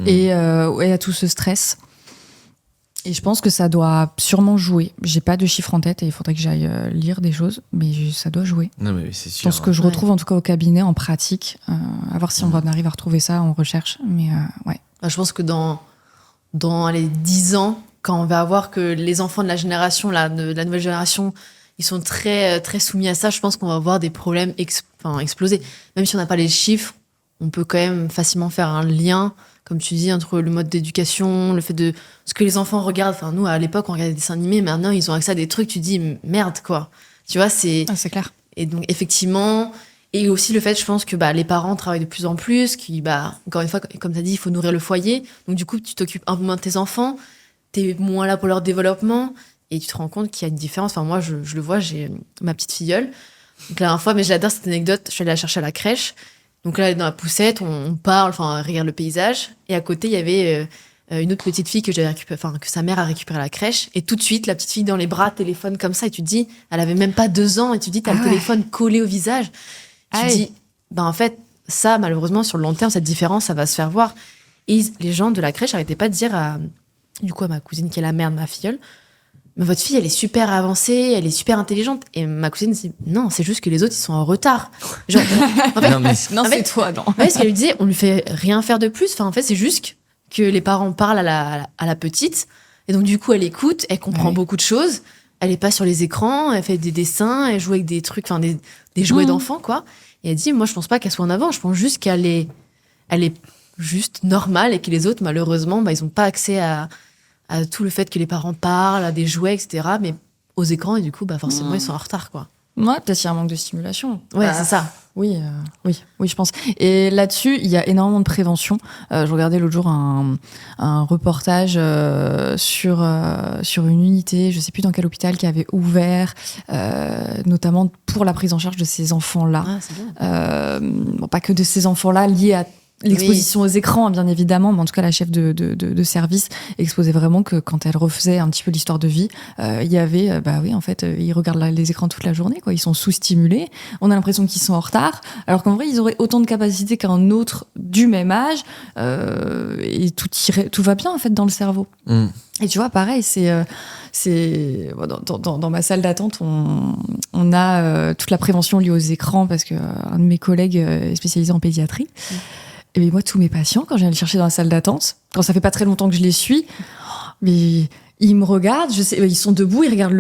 S1: et à tout ce stress. Et je pense que ça doit sûrement jouer. J'ai pas de chiffres en tête et il faudrait que j'aille lire des choses, mais ça doit jouer.
S2: Non, mais c'est sûr.
S1: Dans ce que je retrouve en tout cas au cabinet, en pratique, à voir si on arrive à retrouver ça en recherche. Mais ouais.
S5: Je pense que dans les 10 ans, quand on va voir que les enfants de la génération, de la nouvelle génération, ils sont très, très soumis à ça, je pense qu'on va voir des problèmes exploser. Même si on n'a pas les chiffres, on peut quand même facilement faire un lien, comme tu dis, entre le mode d'éducation, le fait de ce que les enfants regardent. Enfin, nous, à l'époque, on regardait des dessins animés, maintenant, ils ont accès à des trucs, tu dis, merde, quoi. Tu vois, c'est
S1: clair.
S5: Et donc, effectivement, et aussi le fait, je pense que les parents travaillent de plus en plus, encore une fois, comme tu as dit, il faut nourrir le foyer. Donc, du coup, tu t'occupes un peu moins de tes enfants, t'es moins là pour leur développement, et tu te rends compte qu'il y a une différence. Enfin, moi, je le vois, j'ai ma petite filleule. Donc, la dernière fois, mais j'adore cette anecdote, je suis allée la chercher à la crèche. Donc là, dans la poussette, on parle, enfin, on regarde le paysage. Et à côté, il y avait une autre petite fille que sa mère a récupérée à la crèche. Et tout de suite, la petite fille dans les bras, téléphone comme ça. Et tu te dis, elle avait même pas 2 ans. Et tu te dis, t'as le téléphone collé au visage. Tu te dis, en fait, ça, malheureusement, sur le long terme, cette différence, ça va se faire voir. Et les gens de la crèche n'arrêtaient pas de dire à ma cousine, qui est la mère de ma filleule, mais votre fille, elle est super avancée, elle est super intelligente. Et ma cousine dit, non, c'est juste que les autres, ils sont en retard. Genre, en fait,
S1: non, c'est toi, non.
S5: Ouais, ce qu'elle lui disait, on lui fait rien faire de plus. Enfin, en fait, c'est juste que les parents parlent à la petite. Et donc, du coup, elle écoute, elle comprend beaucoup de choses. Elle est pas sur les écrans, elle fait des dessins, elle joue avec des trucs, enfin, des jouets d'enfants, quoi. Et elle dit, moi, je pense pas qu'elle soit en avant. Je pense juste qu'elle est juste normale et que les autres, malheureusement, ils ont pas accès à tout le fait que les parents parlent, à des jouets, etc. Mais aux écrans, et du coup, forcément, ils sont en retard, quoi.
S1: Ouais, peut-être qu'il y a un manque de stimulation.
S5: Ouais, c'est ça.
S1: Oui, je pense. Et là-dessus, il y a énormément de prévention. Je regardais l'autre jour un reportage sur une unité, je sais plus dans quel hôpital, qui avait ouvert, notamment pour la prise en charge de ces enfants-là.
S5: Ah, c'est bien.
S1: Pas que de ces enfants-là liés à l'exposition aux écrans, bien évidemment, mais en tout cas, la chef de service exposait vraiment que quand elle refaisait un petit peu l'histoire de vie, il y avait, en fait, ils regardent les écrans toute la journée, quoi. Ils sont sous-stimulés. On a l'impression qu'ils sont en retard, alors qu'en vrai, ils auraient autant de capacités qu'un autre du même âge, et tout va bien, en fait, dans le cerveau. Et tu vois, pareil, dans ma salle d'attente, on a toute la prévention liée aux écrans, parce que un de mes collègues est spécialisé en pédiatrie. Et moi, tous mes patients, quand je viens les chercher dans la salle d'attente, quand ça fait pas très longtemps que je les suis, mais ils me regardent, ils sont debout, ils regardent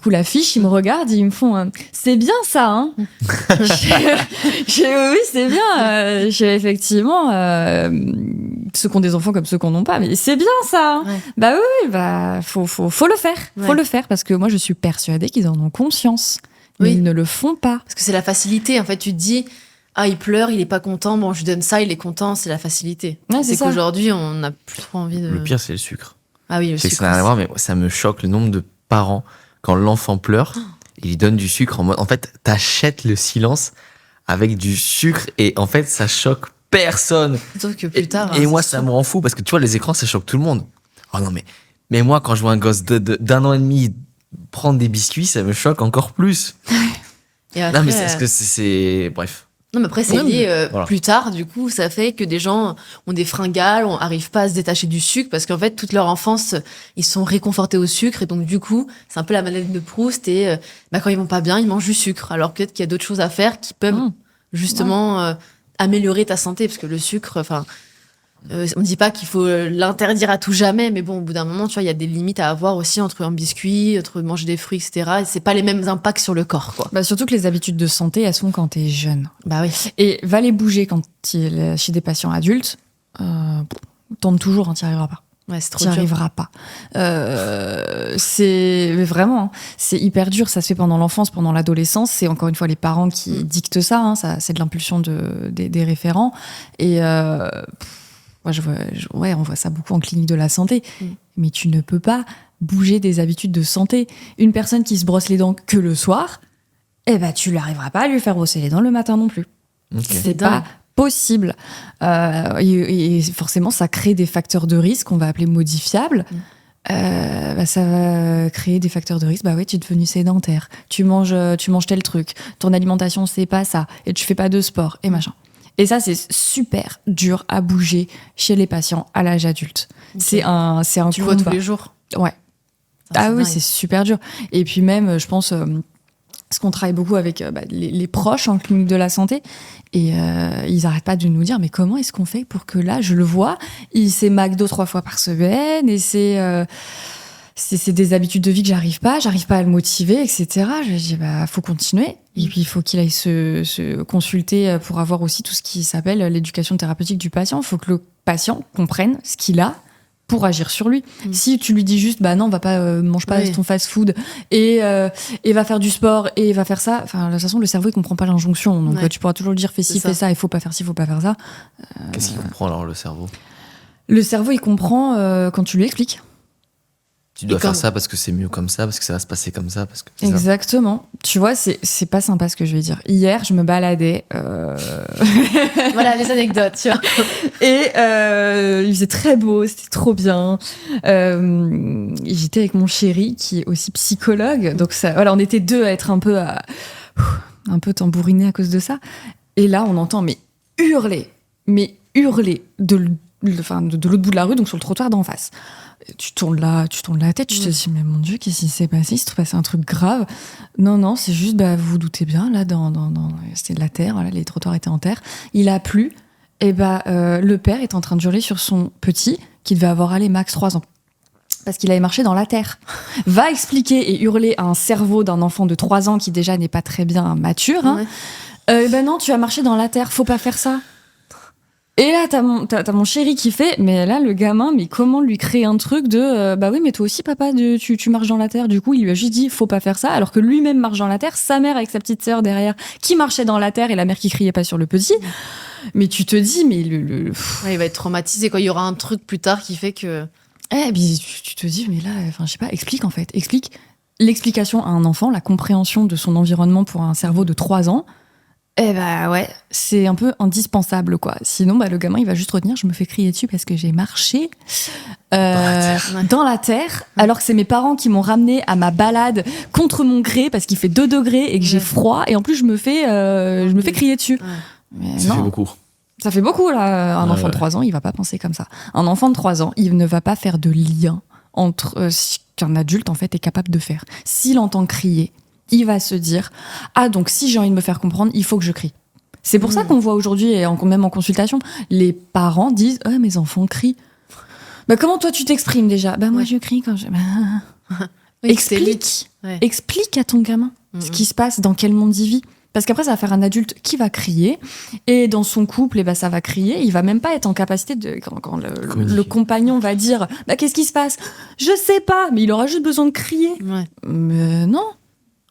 S1: la fiche, ils me regardent, et ils me font c'est bien ça, hein. Oui, c'est bien. Effectivement, ceux qui ont des enfants comme ceux qui n'en ont pas, mais c'est bien ça. Hein.
S5: Ouais.
S1: Faut le faire. Faut le faire, parce que moi, je suis persuadée qu'ils en ont conscience. Mais ils ne le font pas.
S5: Parce que c'est la facilité. En fait, tu te dis, il pleure, il est pas content, bon, je lui donne ça, il est content, c'est la facilité.
S1: Ouais,
S5: c'est qu'aujourd'hui, on n'a plus trop envie de...
S2: Le pire, c'est le sucre.
S5: Ah oui, le
S2: sucre.
S5: sucre.
S2: Ça n'a rien à voir, mais ça me choque le nombre de parents, quand l'enfant pleure, ils lui donnent du sucre en mode... En fait, t'achètes le silence avec du sucre et en fait, ça choque personne.
S5: Sauf que plus tard...
S2: Et moi, ça me rend fou parce que tu vois, les écrans, ça choque tout le monde. Oh non, mais moi, quand je vois un gosse d'1 an et demi prendre des biscuits, ça me choque encore plus.
S5: Et après,
S2: non, mais est-ce que c'est... Bref.
S5: Non, mais après, c'est lié plus tard, du coup, ça fait que des gens ont des fringales, n'arrivent pas à se détacher du sucre, parce qu'en fait, toute leur enfance, ils sont réconfortés au sucre, et donc, du coup, c'est un peu la maladie de Proust, et quand ils vont pas bien, ils mangent du sucre. Alors, peut-être qu'il y a d'autres choses à faire qui peuvent, justement, améliorer ta santé, parce que le sucre, on dit pas qu'il faut l'interdire à tout jamais, mais bon, au bout d'un moment, tu vois, il y a des limites à avoir aussi entre un biscuit, entre manger des fruits, etc. Et c'est pas les mêmes impacts sur le corps, quoi.
S1: Surtout que les habitudes de santé, elles sont quand t'es jeune.
S5: Oui.
S1: Et va les bouger quand t'es chez des patients adultes, tente toujours, t'y arriveras pas.
S5: Ouais, c'est trop
S1: dur.
S5: T'y
S1: arriveras pas. Mais vraiment, c'est hyper dur. Ça se fait pendant l'enfance, pendant l'adolescence. C'est encore une fois les parents qui dictent ça, c'est de l'impulsion des référents. Et on voit ça beaucoup en clinique de la santé. Mais tu ne peux pas bouger des habitudes de santé. Une personne qui se brosse les dents que le soir, tu n'arriveras pas à lui faire brosser les dents le matin non plus.
S2: Okay.
S1: C'est pas possible. Et forcément, ça crée des facteurs de risque qu'on va appeler modifiables. ça va créer des facteurs de risque. Bah oui, tu es devenu sédentaire. Tu manges tel truc. Ton alimentation, c'est pas ça. Et tu fais pas de sport et machin. Et ça, c'est super dur à bouger chez les patients à l'âge adulte.
S5: Ok.
S1: C'est un
S5: Tu le vois tous
S1: combat.
S5: les jours.
S1: Ouais.
S5: Ça,
S1: Ah oui,
S5: dingue.
S1: c'est super dur. Et puis même, je pense, parce qu'on travaille beaucoup avec les proches en clinique de la santé, et ils n'arrêtent pas de nous dire, mais comment est-ce qu'on fait pour que là, je le vois, il s'est McDo 3 fois par semaine, et c'est des habitudes de vie que j'arrive pas à le motiver, etc. Je dis, faut continuer. Et puis, il faut qu'il aille se consulter pour avoir aussi tout ce qui s'appelle l'éducation thérapeutique du patient. Il faut que le patient comprenne ce qu'il a pour agir sur lui. Si tu lui dis juste, non, va pas, mange pas
S5: Oui.
S1: ton fast-food et va faire du sport et va faire ça. Enfin, de toute façon, le cerveau, il comprend pas l'injonction. Donc,
S5: Ouais.
S1: tu pourras toujours lui dire, fais ci,
S5: C'est ça.
S1: fais ça, il faut pas faire ci, il faut pas faire ça.
S2: Qu'est-ce qu'il comprend alors, le cerveau?
S1: Le cerveau, il comprend quand tu lui expliques.
S2: Tu dois
S5: Et
S2: faire
S5: quand-
S2: ça parce que c'est mieux comme ça, parce que ça va se passer comme ça, parce que c'est ça.
S1: Exactement. Tu vois, c'est pas sympa ce que je vais dire. Hier, je me baladais
S5: Voilà les anecdotes, tu vois.
S1: et il faisait très beau, c'était trop bien. J'étais avec mon chéri qui est aussi psychologue, donc ça, voilà, on était deux à être un peu tambourinés à cause de ça. Et là, on entend hurler de l'autre bout de la rue, donc sur le trottoir d'en face. Tu tournes la tête, tu te dis, mais mon Dieu, qu'est-ce qui s'est passé? Il s'est passé un truc grave. Non, c'est juste, vous vous doutez bien, là, c'était de la terre, voilà, les trottoirs étaient en terre. Il a plu, et le père est en train de hurler sur son petit, qui devait avoir, max 3 ans. Parce qu'il avait marché dans la terre. Va expliquer et hurler à un cerveau d'un enfant de 3 ans qui déjà n'est pas très bien mature. Hein.
S5: Ouais.
S1: Non, tu as marché dans la terre, faut pas faire ça. Et là, t'as mon chéri qui fait, mais là, le gamin, mais comment lui créer un truc de, oui, mais toi aussi, papa, tu marches dans la terre. Du coup, il lui a juste dit, faut pas faire ça, alors que lui-même marche dans la terre, sa mère avec sa petite sœur derrière, qui marchait dans la terre, et la mère qui criait pas sur le petit. Mais tu te dis, mais
S5: Ouais, il va être traumatisé, quoi. Il y aura un truc plus tard qui fait que.
S1: puis tu te dis, mais là, je sais pas, explique en fait. Explique l'explication à un enfant, la compréhension de son environnement pour un cerveau de 3 ans. Ouais, c'est un peu indispensable, quoi. Sinon, le gamin, il va juste retenir, je me fais crier dessus parce que j'ai marché dans la terre, alors que c'est mes parents qui m'ont ramené à ma balade contre mon gré parce qu'il fait 2 degrés et que j'ai froid, et en plus, je me fais crier dessus.
S5: Ouais.
S1: Mais
S2: Ça fait
S1: non.
S2: beaucoup.
S1: Ça fait beaucoup, là. Un
S2: Ouais,
S1: enfant de 3 ans, il va pas penser comme ça. Un enfant de 3 ans, il ne va pas faire de lien entre ce qu'un adulte, en fait, est capable de faire. S'il entend crier, il va se dire, donc si j'ai envie de me faire comprendre, il faut que je crie. C'est pour ça qu'on voit aujourd'hui, et même en consultation, les parents disent, mes enfants crient. Comment toi tu t'exprimes déjà? Moi je crie quand je...
S5: Oui, c'est lui.
S1: Explique à ton gamin ce qui se passe, dans quel monde il vit. Parce qu'après, ça va faire un adulte qui va crier, et dans son couple, ça va crier. Il va même pas être en capacité de, quand le compagnon va dire, qu'est-ce qui se passe? Je sais pas, mais il aura juste besoin de crier.
S5: Ouais.
S1: Mais non.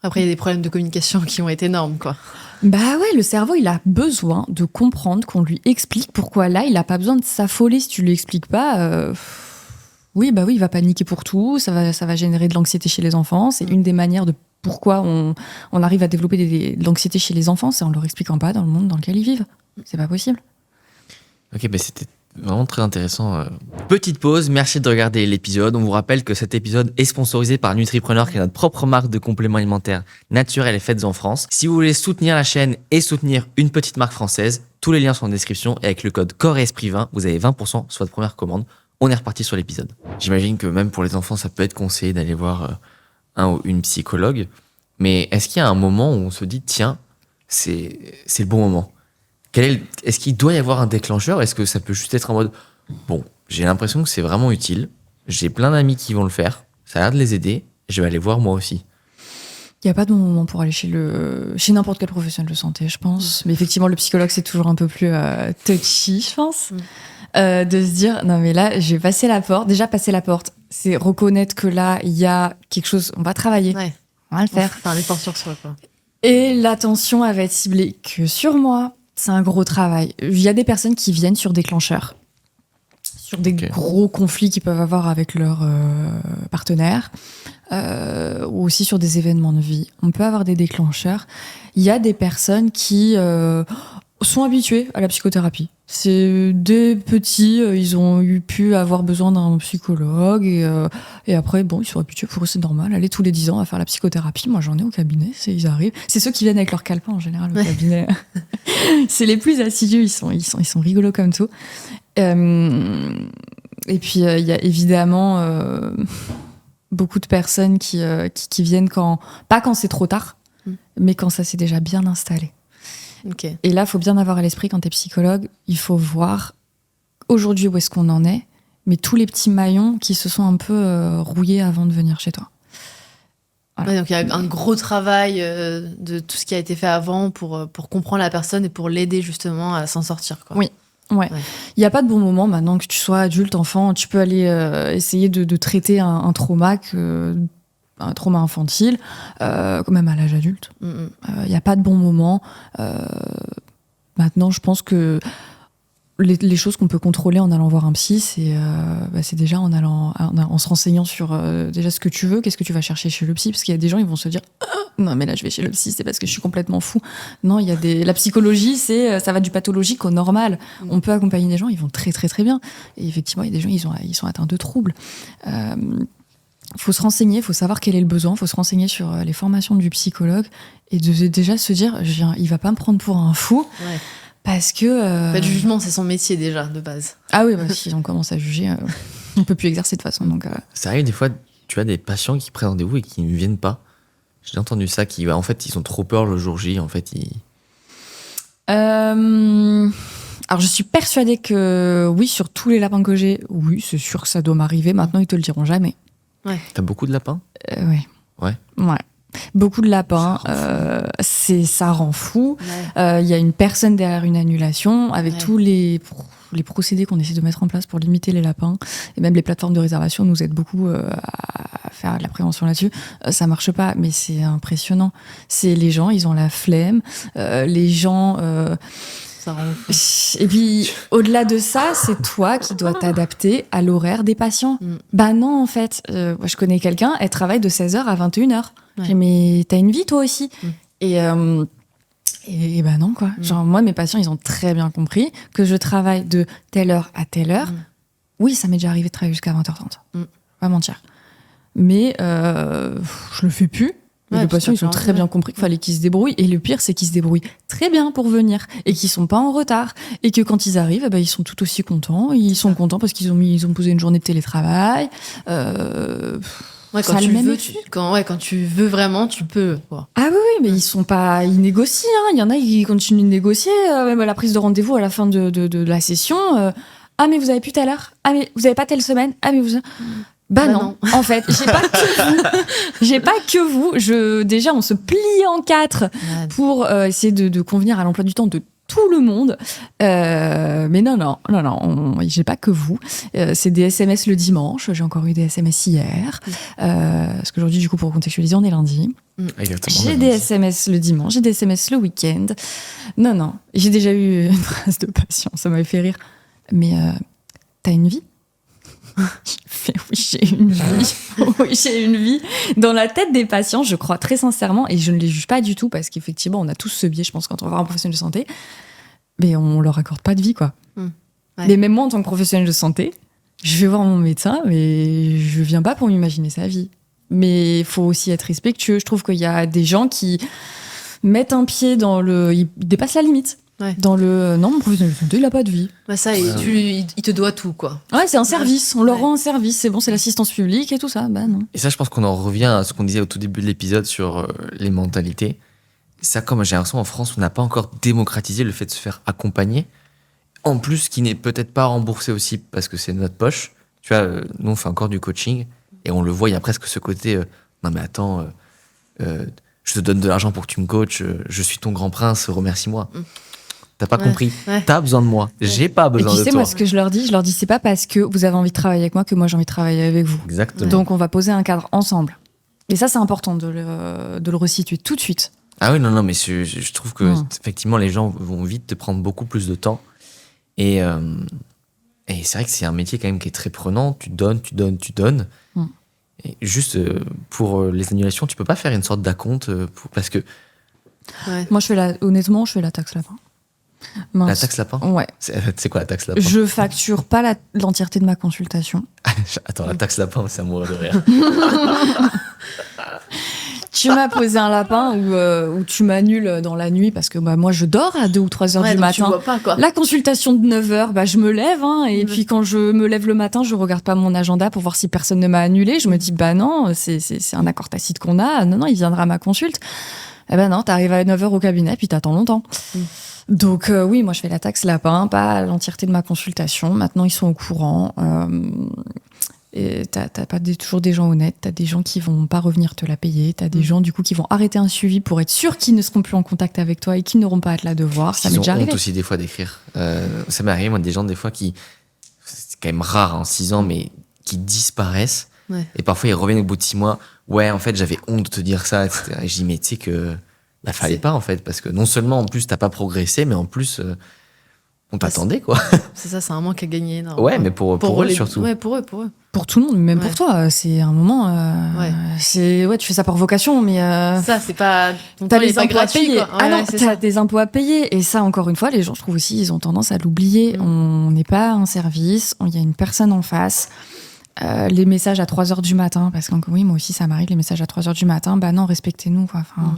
S5: Après, il y a des problèmes de communication qui ont été énormes, quoi.
S1: Le cerveau, il a besoin de comprendre qu'on lui explique pourquoi là, il a pas besoin de s'affoler. Si tu lui expliques pas, il va paniquer pour tout, ça va générer de l'anxiété chez les enfants. C'est une des manières de pourquoi on arrive à développer de l'anxiété chez les enfants, c'est en leur expliquant pas dans le monde dans lequel ils vivent. C'est pas possible.
S2: Ok, c'était vraiment très intéressant. Petite pause, merci de regarder l'épisode. On vous rappelle que cet épisode est sponsorisé par Nutripreneur, qui est notre propre marque de compléments alimentaires naturels et faits en France. Si vous voulez soutenir la chaîne et soutenir une petite marque française, tous les liens sont en description, et avec le code Corps et Esprit 20, vous avez 20% sur votre première commande. On est reparti sur l'épisode. J'imagine que même pour les enfants, ça peut être conseillé d'aller voir un ou une psychologue. Mais est-ce qu'il y a un moment où on se dit, tiens, c'est le bon moment? Est-ce qu'il doit y avoir un déclencheur? Est-ce que ça peut juste être en mode, bon, j'ai l'impression que c'est vraiment utile, j'ai plein d'amis qui vont le faire, ça a l'air de les aider, je vais aller voir moi aussi?
S1: Il n'y a pas de bon moment pour aller chez n'importe quel professionnel de santé, je pense. Mais effectivement, le psychologue, c'est toujours un peu plus touchy, je pense. De se dire, non mais là, je vais passer la porte. Déjà, passer la porte, c'est reconnaître que là, il y a quelque chose, on va travailler,
S5: Ouais.
S1: on va le faire.
S5: Faire un effort sur soi, quoi.
S1: Et l'attention, elle va être ciblée que sur moi. C'est un gros travail. Il y a des personnes qui viennent sur déclencheurs, sur des gros conflits qu'ils peuvent avoir avec leur partenaire, ou aussi sur des événements de vie. On peut avoir des déclencheurs. Il y a des personnes qui sont habitués à la psychothérapie. C'est des petits, ils ont pu avoir besoin d'un psychologue et après, bon, ils sont habitués. Pour eux, c'est normal. Aller tous les 10 ans à faire la psychothérapie. Moi, j'en ai au cabinet. Ils arrivent. C'est ceux qui viennent avec leur calepin, en général, au cabinet. C'est les plus assidus. Ils sont rigolos comme tout. Et puis, il y a évidemment beaucoup de personnes qui viennent pas quand c'est trop tard, mais quand ça s'est déjà bien installé.
S5: Ok.
S1: Et là, il faut bien avoir à l'esprit, quand tu es psychologue, il faut voir aujourd'hui où est-ce qu'on en est, mais tous les petits maillons qui se sont un peu rouillés avant de venir chez toi. Voilà.
S5: Ouais, donc il y a un gros travail de tout ce qui a été fait avant pour comprendre la personne et pour l'aider justement à s'en sortir, quoi.
S1: Oui. Ouais. Il n'y a pas de bon moment maintenant, que tu sois adulte, enfant, tu peux aller essayer de traiter un trauma un trauma infantile, même à l'âge adulte. Il n'y a pas de bon moment. Maintenant, je pense que les choses qu'on peut contrôler en allant voir un psy, c'est déjà en se renseignant sur déjà ce que tu veux, qu'est-ce que tu vas chercher chez le psy, parce qu'il y a des gens, ils vont se dire non mais là je vais chez le psy, c'est parce que je suis complètement fou. Non, la psychologie, ça va du pathologique au normal. On peut accompagner des gens, ils vont très très très bien. Et effectivement, il y a des gens, ils sont atteints de troubles. Faut se renseigner, il faut savoir quel est le besoin, il faut se renseigner sur les formations du psychologue et déjà se dire, il va pas me prendre pour un fou, parce que...
S5: Pas de jugement, c'est son métier déjà, de base.
S1: Ah oui, si on commence à juger, on peut plus exercer de toute façon. Donc,
S2: Ça arrive des fois, tu as des patients qui prennent rendez-vous et qui ne viennent pas. J'ai entendu ça, en fait, ils ont trop peur le jour J, en fait,
S1: Alors, je suis persuadée que, oui, sur tous les lapins que j'ai, oui, c'est sûr que ça doit m'arriver. Maintenant, ils te le diront jamais.
S5: Ouais.
S2: T'as beaucoup de lapins ?
S1: Ouais.
S2: Ouais.
S1: Beaucoup de lapins, ça rend fou. Il y a une personne derrière une annulation, avec tous les procédés qu'on essaie de mettre en place pour limiter les lapins. Et même les plateformes de réservation nous aident beaucoup à faire de la prévention là-dessus. Ça marche pas, mais c'est impressionnant. C'est les gens, ils ont la flemme. Les gens...
S5: Ça rend fou.
S1: Et puis, au-delà de ça, c'est toi qui dois t'adapter à l'horaire des patients. Bah non, en fait. Moi, je connais quelqu'un, elle travaille de 16h à 21h. Mais t'as une vie, toi aussi. Et bah non, quoi. Genre, moi, mes patients, ils ont très bien compris que je travaille de telle heure à telle heure. Oui, ça m'est déjà arrivé de travailler jusqu'à 20h30. Pas mentir. Mais je le fais plus. Mais les patients, ils ont très bien compris qu'il fallait qu'ils se débrouillent. Et le pire, c'est qu'ils se débrouillent très bien pour venir. Et qu'ils sont pas en retard. Et que quand ils arrivent, ils sont tout aussi contents. Ils sont contents parce qu'ils ont posé une journée de télétravail.
S5: Quand tu veux vraiment, tu peux, quoi.
S1: Ah oui, mais ils négocient. Il y en a, ils continuent de négocier. Même à la prise de rendez-vous à la fin de la session. Ah, mais vous avez plus telle heure. Ah, mais vous avez pas telle semaine. Ah, mais vous... Bah non, en fait, j'ai pas que vous. Déjà, on se plie en 4 pour essayer de convenir à l'emploi du temps de tout le monde. Mais non, j'ai pas que vous. C'est des SMS le dimanche. J'ai encore eu des SMS hier. Parce qu'aujourd'hui, du coup, pour contextualiser, on est lundi. J'ai des SMS le dimanche, j'ai des SMS le week-end. Non, j'ai déjà eu une phrase de patient, ça m'avait fait rire. Mais t'as une vie ? Oui, j'ai une vie. Oui, j'ai une vie. Dans la tête des patients, je crois très sincèrement, et je ne les juge pas du tout, parce qu'effectivement, on a tous ce biais, je pense, quand on va voir un professionnel de santé, mais on leur accorde pas de vie, quoi. Mais même moi, en tant que professionnel de santé, je vais voir mon médecin, mais je viens pas pour m'imaginer sa vie. Mais il faut aussi être respectueux. Je trouve qu'il y a des gens qui mettent un pied ils dépassent la limite. Dans non, mon professionnel de santé, il a pas de vie.
S5: Il te doit tout, quoi.
S1: Ouais, c'est un service. On leur rend un service. C'est bon, c'est l'assistance publique et tout ça. Bah non.
S2: Et ça, je pense qu'on en revient à ce qu'on disait au tout début de l'épisode sur les mentalités. Ça, comme j'ai l'impression, en France, on n'a pas encore démocratisé le fait de se faire accompagner. En plus, qui n'est peut-être pas remboursé aussi parce que c'est notre poche. Tu vois, nous, on fait encore du coaching et on le voit, il y a presque ce côté non, mais attends, je te donne de l'argent pour que tu me coaches, je suis ton grand prince, remercie-moi. T'as pas compris. T'as besoin de moi. J'ai pas besoin de toi.
S1: Et tu sais, moi, ce que je leur dis, c'est pas parce que vous avez envie de travailler avec moi que moi j'ai envie de travailler avec vous.
S2: Exactement.
S1: Donc on va poser un cadre ensemble. Et ça, c'est important de le resituer tout de suite.
S2: Ah oui, non, mais je trouve que effectivement, les gens vont vite te prendre beaucoup plus de temps. Et c'est vrai que c'est un métier quand même qui est très prenant. Tu donnes. Et juste pour les annulations, tu peux pas faire une sorte d'acompte parce que...
S1: Moi, honnêtement, je fais la taxe lapin. Mince.
S2: La taxe lapin
S1: Ouais.
S2: C'est quoi la taxe lapin?
S1: Je facture pas l'entièreté de ma consultation.
S2: Attends, la taxe lapin, ça mourir de rire.
S1: Tu m'as posé un lapin ou tu m'annules dans la nuit parce que moi je dors à 2 ou 3 heures
S5: Ouais,
S1: du
S5: donc tu
S1: matin.
S5: vois pas, quoi.
S1: La consultation de 9 heures, je me lève et
S5: Ouais.
S1: puis quand je me lève le matin, je regarde pas mon agenda pour voir si personne ne m'a annulé. Je me dis non, c'est un accord tacite qu'on a. Non, il viendra à ma consulte. Eh ben non, t'arrives à 9 heures au cabinet puis t'attends longtemps. Donc oui, moi je fais la taxe lapin, pas l'entièreté de ma consultation. Maintenant ils sont au courant. Et t'as pas toujours des gens honnêtes, t'as des gens qui vont pas revenir te la payer, t'as des gens du coup qui vont arrêter un suivi pour être sûr qu'ils ne seront plus en contact avec toi et qu'ils n'auront pas à te la devoir. Ça m'est
S2: Ils ont
S1: déjà
S2: honte
S1: arrivé.
S2: aussi des fois d'écrire. Ça m'est arrivé, moi, des gens des fois qui, c'est quand même rare en 6 ans, mais qui disparaissent.
S5: Ouais.
S2: Et parfois ils reviennent au bout de 6 mois. Ouais, en fait, j'avais honte de te dire ça, etc. Et je dis, mais tu sais que fallait pas en fait, parce que non seulement en plus t'as pas progressé, mais en plus on t'attendait quoi.
S5: C'est ça, c'est un manque à gagner. Non.
S2: Ouais, mais pour eux surtout.
S5: Ouais, pour eux.
S1: Pour tout le monde, même
S5: Ouais.
S1: pour toi, c'est un moment. Tu fais ça pour vocation, mais
S5: Ça, c'est pas. Ton
S1: t'as
S5: temps, il est
S1: des
S5: pas
S1: impôts à
S5: gratuit,
S1: payer.
S5: quoi.
S1: Ah
S5: Ouais,
S1: non,
S5: ouais, c'est
S1: t'as
S5: ça.
S1: des impôts à payer. Et ça, encore une fois, les gens, je trouve aussi, ils ont tendance à l'oublier. On n'est pas un service, il y a une personne en face. Les messages à 3 heures du matin, parce que oui, moi aussi, ça m'arrive, les messages à 3 heures du matin, non, respectez-nous, quoi. Enfin,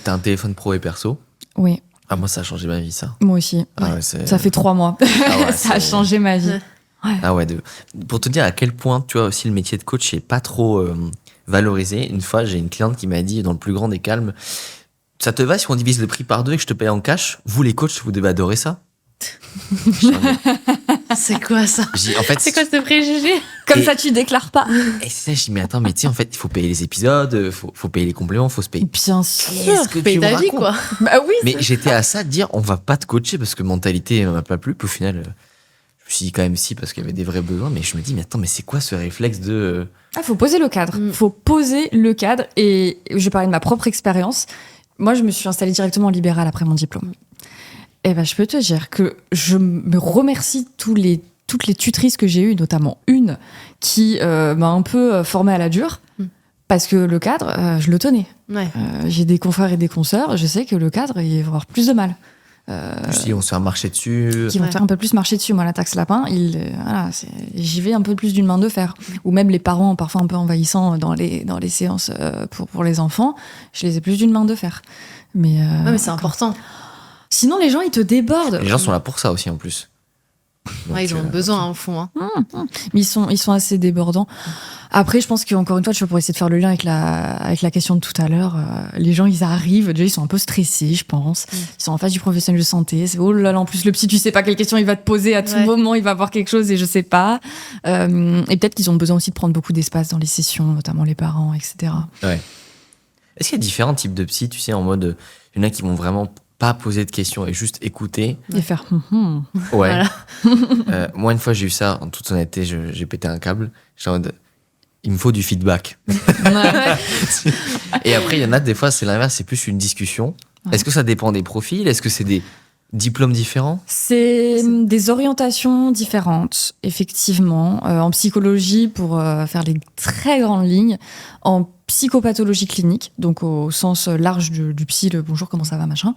S2: T'as un téléphone pro et perso.
S1: oui,
S2: Ah, moi, ça a changé ma vie, ça.
S1: moi aussi.
S2: Ah ouais, c'est-
S1: Ça fait 3 mois.
S2: Ah ouais,
S1: Ça a
S2: c'est-
S1: changé ma vie.
S5: Ouais.
S2: Ah ouais, pour te dire à quel point, tu vois, aussi le métier de coach est pas trop valorisé. Une fois, j'ai une cliente qui m'a dit, dans le plus grand des calmes, ça te va si on divise le prix par 2 et que je te paye en cash? Vous, les coachs, vous devez adorer ça.
S5: C'est quoi ça?
S2: J'ai dit, en fait,
S5: C'est quoi ce préjugé?
S1: Comme
S2: Et-
S1: ça, tu déclares pas.
S2: Et c'est ça, je dis, mais attends, mais tu sais, en fait, il faut payer les épisodes, faut payer les compléments, faut se payer.
S1: Bien sûr.
S2: Qu'est-ce que
S5: Paye
S2: tu me
S5: ta vie,
S2: racontes
S5: quoi.
S1: Bah oui.
S2: Mais j'étais à ça de dire, on va pas te coacher parce que mentalité m'a pas plu. Puis au final, je me suis dit quand même si parce qu'il y avait des vrais besoins. Mais je me dis, mais attends, mais c'est quoi ce réflexe de.
S1: Faut poser le cadre. Faut poser le cadre. Et je vais parler de ma propre expérience. Moi, je me suis installée directement en libéral après mon diplôme. Et je peux te dire que je me remercie toutes les tutrices que j'ai eues, notamment une qui m'a un peu formée à la dure. Parce que le cadre, je le tenais.
S5: Ouais.
S1: J'ai des confrères et des consoeurs, je sais que le cadre, il va avoir plus de mal.
S2: Je me suis dit, on se fait marcher dessus.
S1: Qui vont
S5: Ouais.
S1: faire un peu plus marcher dessus. Moi, la taxe lapin, j'y vais un peu plus d'une main de fer. Ou même les parents, parfois un peu envahissants dans les séances pour les enfants, je les ai plus d'une main de fer. Mais
S5: Ouais, mais c'est important.
S1: sinon, les gens, ils te débordent.
S2: Les gens sont là pour ça aussi en plus. Donc,
S5: Ouais, ils ont besoin, au fond. Hein.
S1: Mais ils sont assez débordants. Après, je pense qu'encore une fois, tu vois, pour essayer de faire le lien avec la question de tout à l'heure, les gens, ils arrivent, déjà, ils sont un peu stressés, je pense. Ils sont en face du professionnel de santé. C'est, oh là là, en plus, le psy, tu sais pas quelle question il va te poser à tout
S5: Ouais.
S1: moment, il va avoir quelque chose et je sais pas. Et peut-être qu'ils ont besoin aussi de prendre beaucoup d'espace dans les sessions, notamment les parents, etc.
S2: Ouais. Est-ce qu'il y a différents types de psy, tu sais, en mode, il y en a qui vont vraiment pas poser de questions et juste écouter.
S1: Et faire,
S2: Ouais. Moi, une fois, j'ai eu ça, en toute honnêteté, j'ai pété un câble. J'étais en mode, il me faut du feedback. Et après, il y en a des fois, c'est l'inverse, c'est plus une discussion.
S1: Ouais.
S2: Est-ce que ça dépend des profils? Est-ce que c'est des diplômes différents?
S1: C'est des orientations différentes, effectivement. En psychologie, pour faire les très grandes lignes, en psychopathologie clinique, donc au sens large du psy, le bonjour, comment ça va, machin,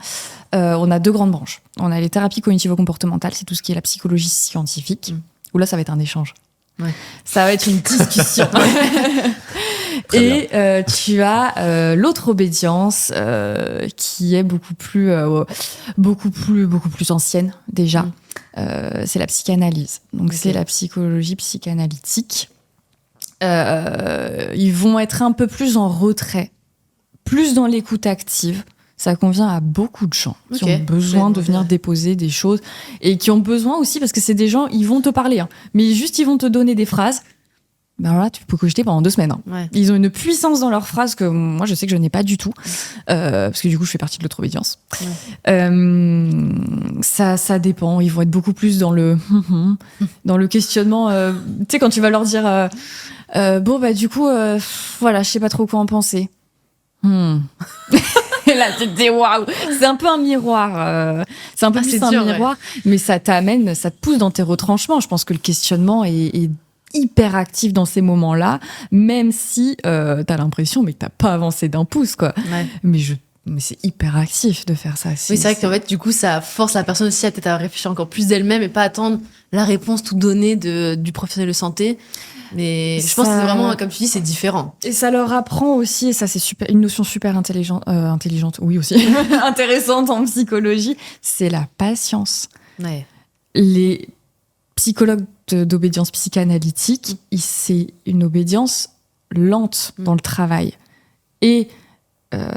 S1: on a 2 grandes branches. On a les thérapies cognitivo-comportementales, c'est tout ce qui est la psychologie scientifique, où là, ça va être un échange.
S5: Ouais.
S1: Ça va être une discussion. Et tu as l'autre obédience qui est beaucoup plus ancienne déjà. C'est la psychanalyse. Donc
S5: Ok.
S1: c'est la psychologie psychanalytique. Ils vont être un peu plus en retrait, plus dans l'écoute active. Ça convient à beaucoup de gens qui
S5: Ok.
S1: ont besoin
S5: Ouais,
S1: de venir
S5: ouais.
S1: déposer des choses et qui ont besoin aussi, parce que c'est des gens, ils vont te parler, hein, mais juste ils vont te donner des phrases. Ben là, tu peux cogiter pendant 2 semaines. Hein.
S5: Ouais.
S1: Ils ont une puissance dans leurs phrases que moi, je sais que je n'ai pas du tout. Parce que du coup, je fais partie de l'autre obédience. Ça dépend. Ils vont être beaucoup plus dans le questionnement. Tu sais, quand tu vas leur dire bon, bah, du coup, voilà, je sais pas trop quoi en penser. Et là, tu te dis waouh, c'est un peu un miroir. C'est un peu
S5: Ah,
S1: plus
S5: c'est
S1: un
S5: dur,
S1: miroir, mais ça t'amène, ça te pousse dans tes retranchements. Je pense que le questionnement est hyper actif dans ces moments-là, même si t'as l'impression mais que t'as pas avancé d'un pouce, quoi.
S5: Ouais.
S1: Mais je mais c'est hyper actif de faire ça.
S5: Oui, c'est vrai qu'en fait, du coup, ça force la personne aussi à peut-être à réfléchir encore plus d'elle-même et pas attendre la réponse toute donnée du professionnel de santé. Mais je pense que c'est vraiment, comme tu dis, c'est différent.
S1: Et ça leur apprend aussi, et ça c'est une notion super intelligente, oui aussi, intéressante en psychologie, c'est la patience.
S5: Ouais.
S1: Les psychologues d'obédience psychanalytique, c'est une obédience lente dans le travail. Et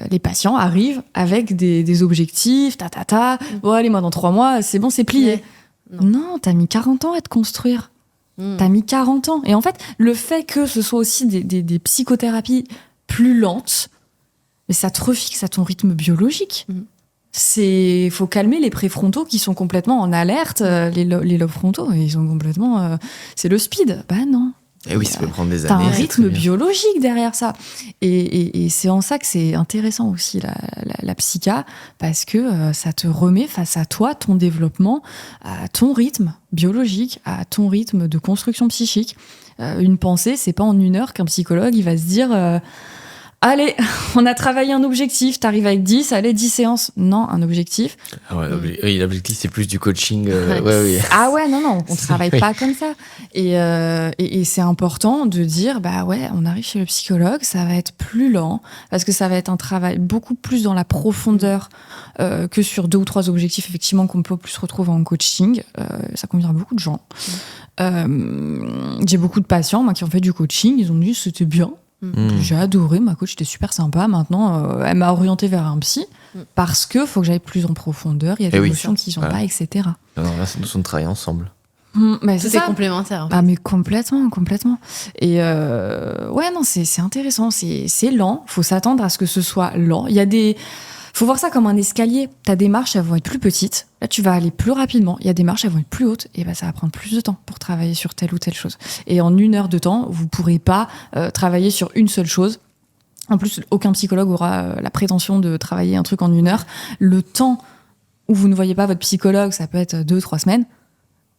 S1: les patients arrivent avec des objectifs, bon allez, moi dans 3 mois, c'est bon, c'est plié.
S5: Ouais.
S1: Non, t'as mis 40 ans à te construire. T'as mis 40 ans. Et en fait, le fait que ce soit aussi des psychothérapies plus lentes, mais ça te refixe à ton rythme biologique. Faut calmer les préfrontaux qui sont complètement en alerte, les lobes frontaux, ils sont complètement... c'est le speed. Bah non.
S2: Et oui, ça peut prendre des
S1: T'as
S2: années.
S1: un
S2: c'est
S1: rythme
S2: très bien.
S1: biologique derrière ça. Et c'est en ça que c'est intéressant aussi, la psycha, parce que ça te remet face à toi, ton développement, à ton rythme biologique, à ton rythme de construction psychique. Une pensée, c'est pas en 1 heure qu'un psychologue, il va se dire... Allez, on a travaillé un objectif, t'arrives avec 10, allez, 10 séances. Non, un objectif.
S2: Ah ouais, oui, l'objectif, c'est plus du coaching. Oui.
S1: Ah ouais, non, on travaille pas comme ça. Et c'est important de dire, bah ouais, on arrive chez le psychologue, ça va être plus lent, parce que ça va être un travail beaucoup plus dans la profondeur que sur 2 ou 3 objectifs, effectivement, qu'on peut plus retrouver en coaching. Ça convient à beaucoup de gens. J'ai beaucoup de patients, moi, qui ont fait du coaching, ils ont dit, c'était bien. J'ai adoré, ma coach était super sympa. Maintenant, elle m'a orientée vers un psy parce que faut que j'aille plus en profondeur. Il y a des notions qui sont pas, etc.
S2: Non, là, c'est une notion de travailler ensemble.
S1: Mais
S5: C'est complémentaire. En fait.
S1: Ah, mais complètement. Et ouais, non, c'est intéressant. C'est lent. Faut s'attendre à ce que ce soit lent. Il y a faut voir ça comme un escalier. T'as des marches, elles vont être plus petites. Là, tu vas aller plus rapidement. Il y a des marches, elles vont être plus hautes. Et ben, ça va prendre plus de temps pour travailler sur telle ou telle chose. Et en 1 heure de temps, vous pourrez pas travailler sur une seule chose. En plus, aucun psychologue aura la prétention de travailler un truc en 1 heure. Le temps où vous ne voyez pas votre psychologue, ça peut être 2-3 semaines.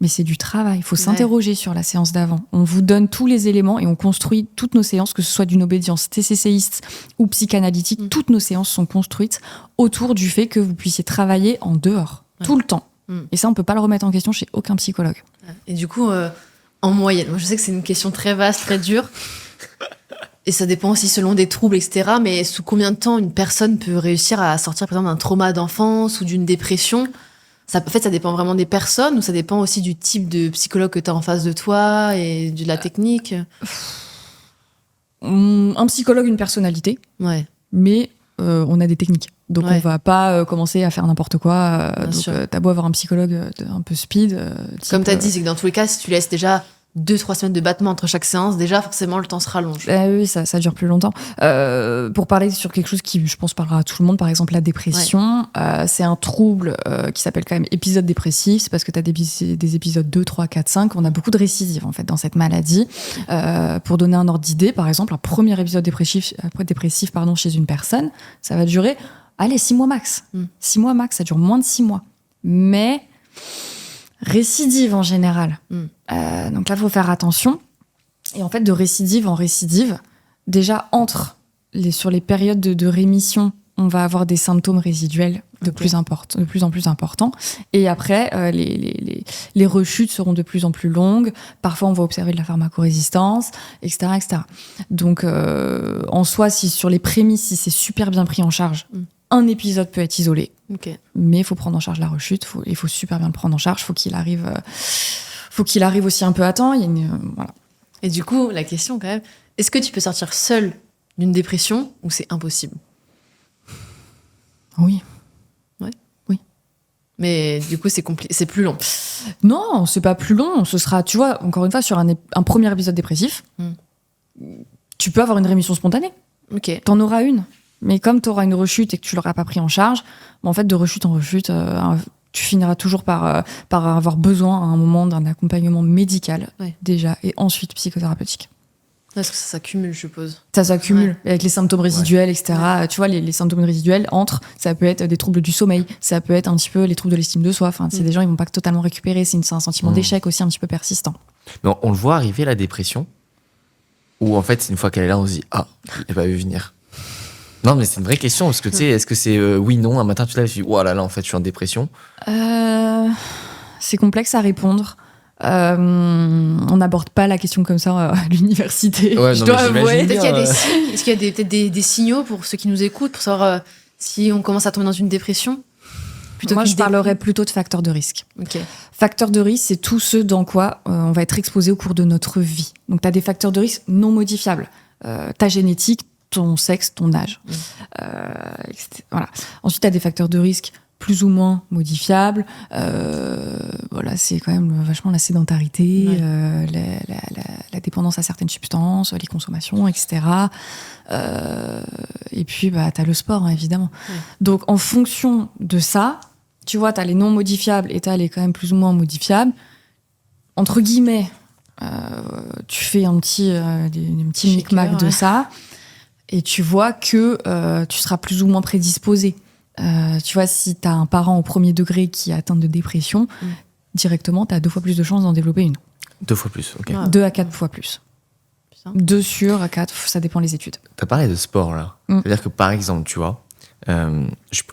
S1: Mais c'est du travail. Il faut s'interroger sur la séance d'avant. On vous donne tous les éléments et on construit toutes nos séances, que ce soit d'une obédience TCCiste ou psychanalytique. Toutes nos séances sont construites autour du fait que vous puissiez travailler en dehors, tout le temps. Et ça, on peut pas le remettre en question chez aucun psychologue.
S5: Et du coup, en moyenne, moi je sais que c'est une question très vaste, très dure. Et ça dépend aussi selon des troubles, etc. Mais sous combien de temps une personne peut réussir à sortir, par exemple, d'un trauma d'enfance ou d'une dépression ? En fait, ça dépend vraiment des personnes ou ça dépend aussi du type de psychologue que tu as en face de toi et de la technique.
S1: Un psychologue, une personnalité, mais on a des techniques. Donc on va pas commencer à faire n'importe quoi. Donc t'as beau avoir un psychologue un peu speed.
S5: Comme tu as dit, c'est que dans tous les cas, si tu laisses déjà 2-3 semaines de battement entre chaque séance, déjà forcément le temps se rallonge.
S1: Oui, ça dure plus longtemps. Pour parler sur quelque chose qui, je pense, parlera à tout le monde, par exemple la dépression, c'est un trouble qui s'appelle quand même épisode dépressif. C'est parce que tu as des épisodes 2, 3, 4, 5. On a beaucoup de récidives en fait dans cette maladie. Pour donner un ordre d'idée, par exemple, un premier épisode dépressif chez une personne, ça va durer 6 mois max. 6 mois max, ça dure moins de 6 mois. Mais récidive en général. Donc là, il faut faire attention. Et en fait, de récidive en récidive, déjà sur les périodes de rémission, on va avoir des symptômes résiduels de plus en plus importants. Et après, les rechutes seront de plus en plus longues. Parfois, on va observer de la pharmacorésistance, etc., etc. Donc, en soi, si sur les prémices, si c'est super bien pris en charge, un épisode peut être isolé. Mais il faut prendre en charge la rechute. Il faut super bien le prendre en charge. Faut qu'il arrive aussi un peu à temps. Voilà.
S5: Et du coup, la question quand même, est-ce que tu peux sortir seul d'une dépression ou c'est impossible ?
S1: Oui. Oui.
S5: Mais du coup, c'est plus long.
S1: Non, c'est pas plus long. Ce sera, tu vois, encore une fois, sur un premier épisode dépressif, tu peux avoir une rémission spontanée. T'en auras une. Mais comme tu auras une rechute et que tu l'auras pas pris en charge, en fait, de rechute en rechute, tu finiras toujours par avoir besoin à un moment d'un accompagnement médical, déjà, et ensuite psychothérapeutique.
S5: Est-ce que ça s'accumule, je suppose ?
S1: Ça s'accumule, avec les symptômes résiduels, etc. Tu vois, les symptômes résiduels ça peut être des troubles du sommeil, ça peut être un petit peu les troubles de l'estime de soi. Enfin, c'est des gens, ils vont pas totalement récupérer, c'est un sentiment d'échec aussi un petit peu persistant.
S2: Mais on le voit arriver, la dépression, où en fait, une fois qu'elle est là, on se dit « Ah, je l'ai pas vu venir ». Non, mais c'est une vraie question, parce que tu sais, est-ce que c'est oui, non, un matin tu te lèves et tu dis, oh là là, en fait, je suis en dépression.
S1: C'est complexe à répondre. On n'aborde pas la question comme ça à l'université.
S2: Ouais,
S1: je
S2: non,
S1: dois
S2: mais
S1: avouer.
S2: j'imagine
S5: Peut-être qu'il y a
S2: bien,
S5: des signes. Est-ce qu'il y a peut-être des signaux pour ceux qui nous écoutent, pour savoir si on commence à tomber dans une dépression
S1: Moi,
S5: qu'une
S1: je parlerais plutôt de facteurs de risque.
S5: Ok.
S1: Facteurs de risque, c'est tout ce dans quoi on va être exposé au cours de notre vie. Donc, tu as des facteurs de risque non modifiables. Ta génétique, ton sexe, ton âge. Voilà. Ensuite, tu as des facteurs de risque plus ou moins modifiables. Voilà, c'est quand même vachement la sédentarité, la dépendance à certaines substances, les consommations, etc. Et puis, tu as le sport, hein, évidemment.
S5: Ouais.
S1: Donc, en fonction de ça, tu vois, tu as les non modifiables et tu as les quand même plus ou moins modifiables. Entre guillemets, tu fais un petit micmac
S5: Shaker,
S1: de
S5: ouais.
S1: ça et tu vois que tu seras plus ou moins prédisposé. Tu vois, si tu as un parent au premier degré qui est atteint de dépression, directement, tu as 2 fois plus de chances d'en développer une.
S2: 2 fois plus, ok.
S5: Ah.
S1: 2 à 4 fois plus.
S5: Putain.
S1: 2 sur 4, ça dépend des études.
S2: T'as parlé de sport, là. C'est-à-dire que, par exemple, tu vois, je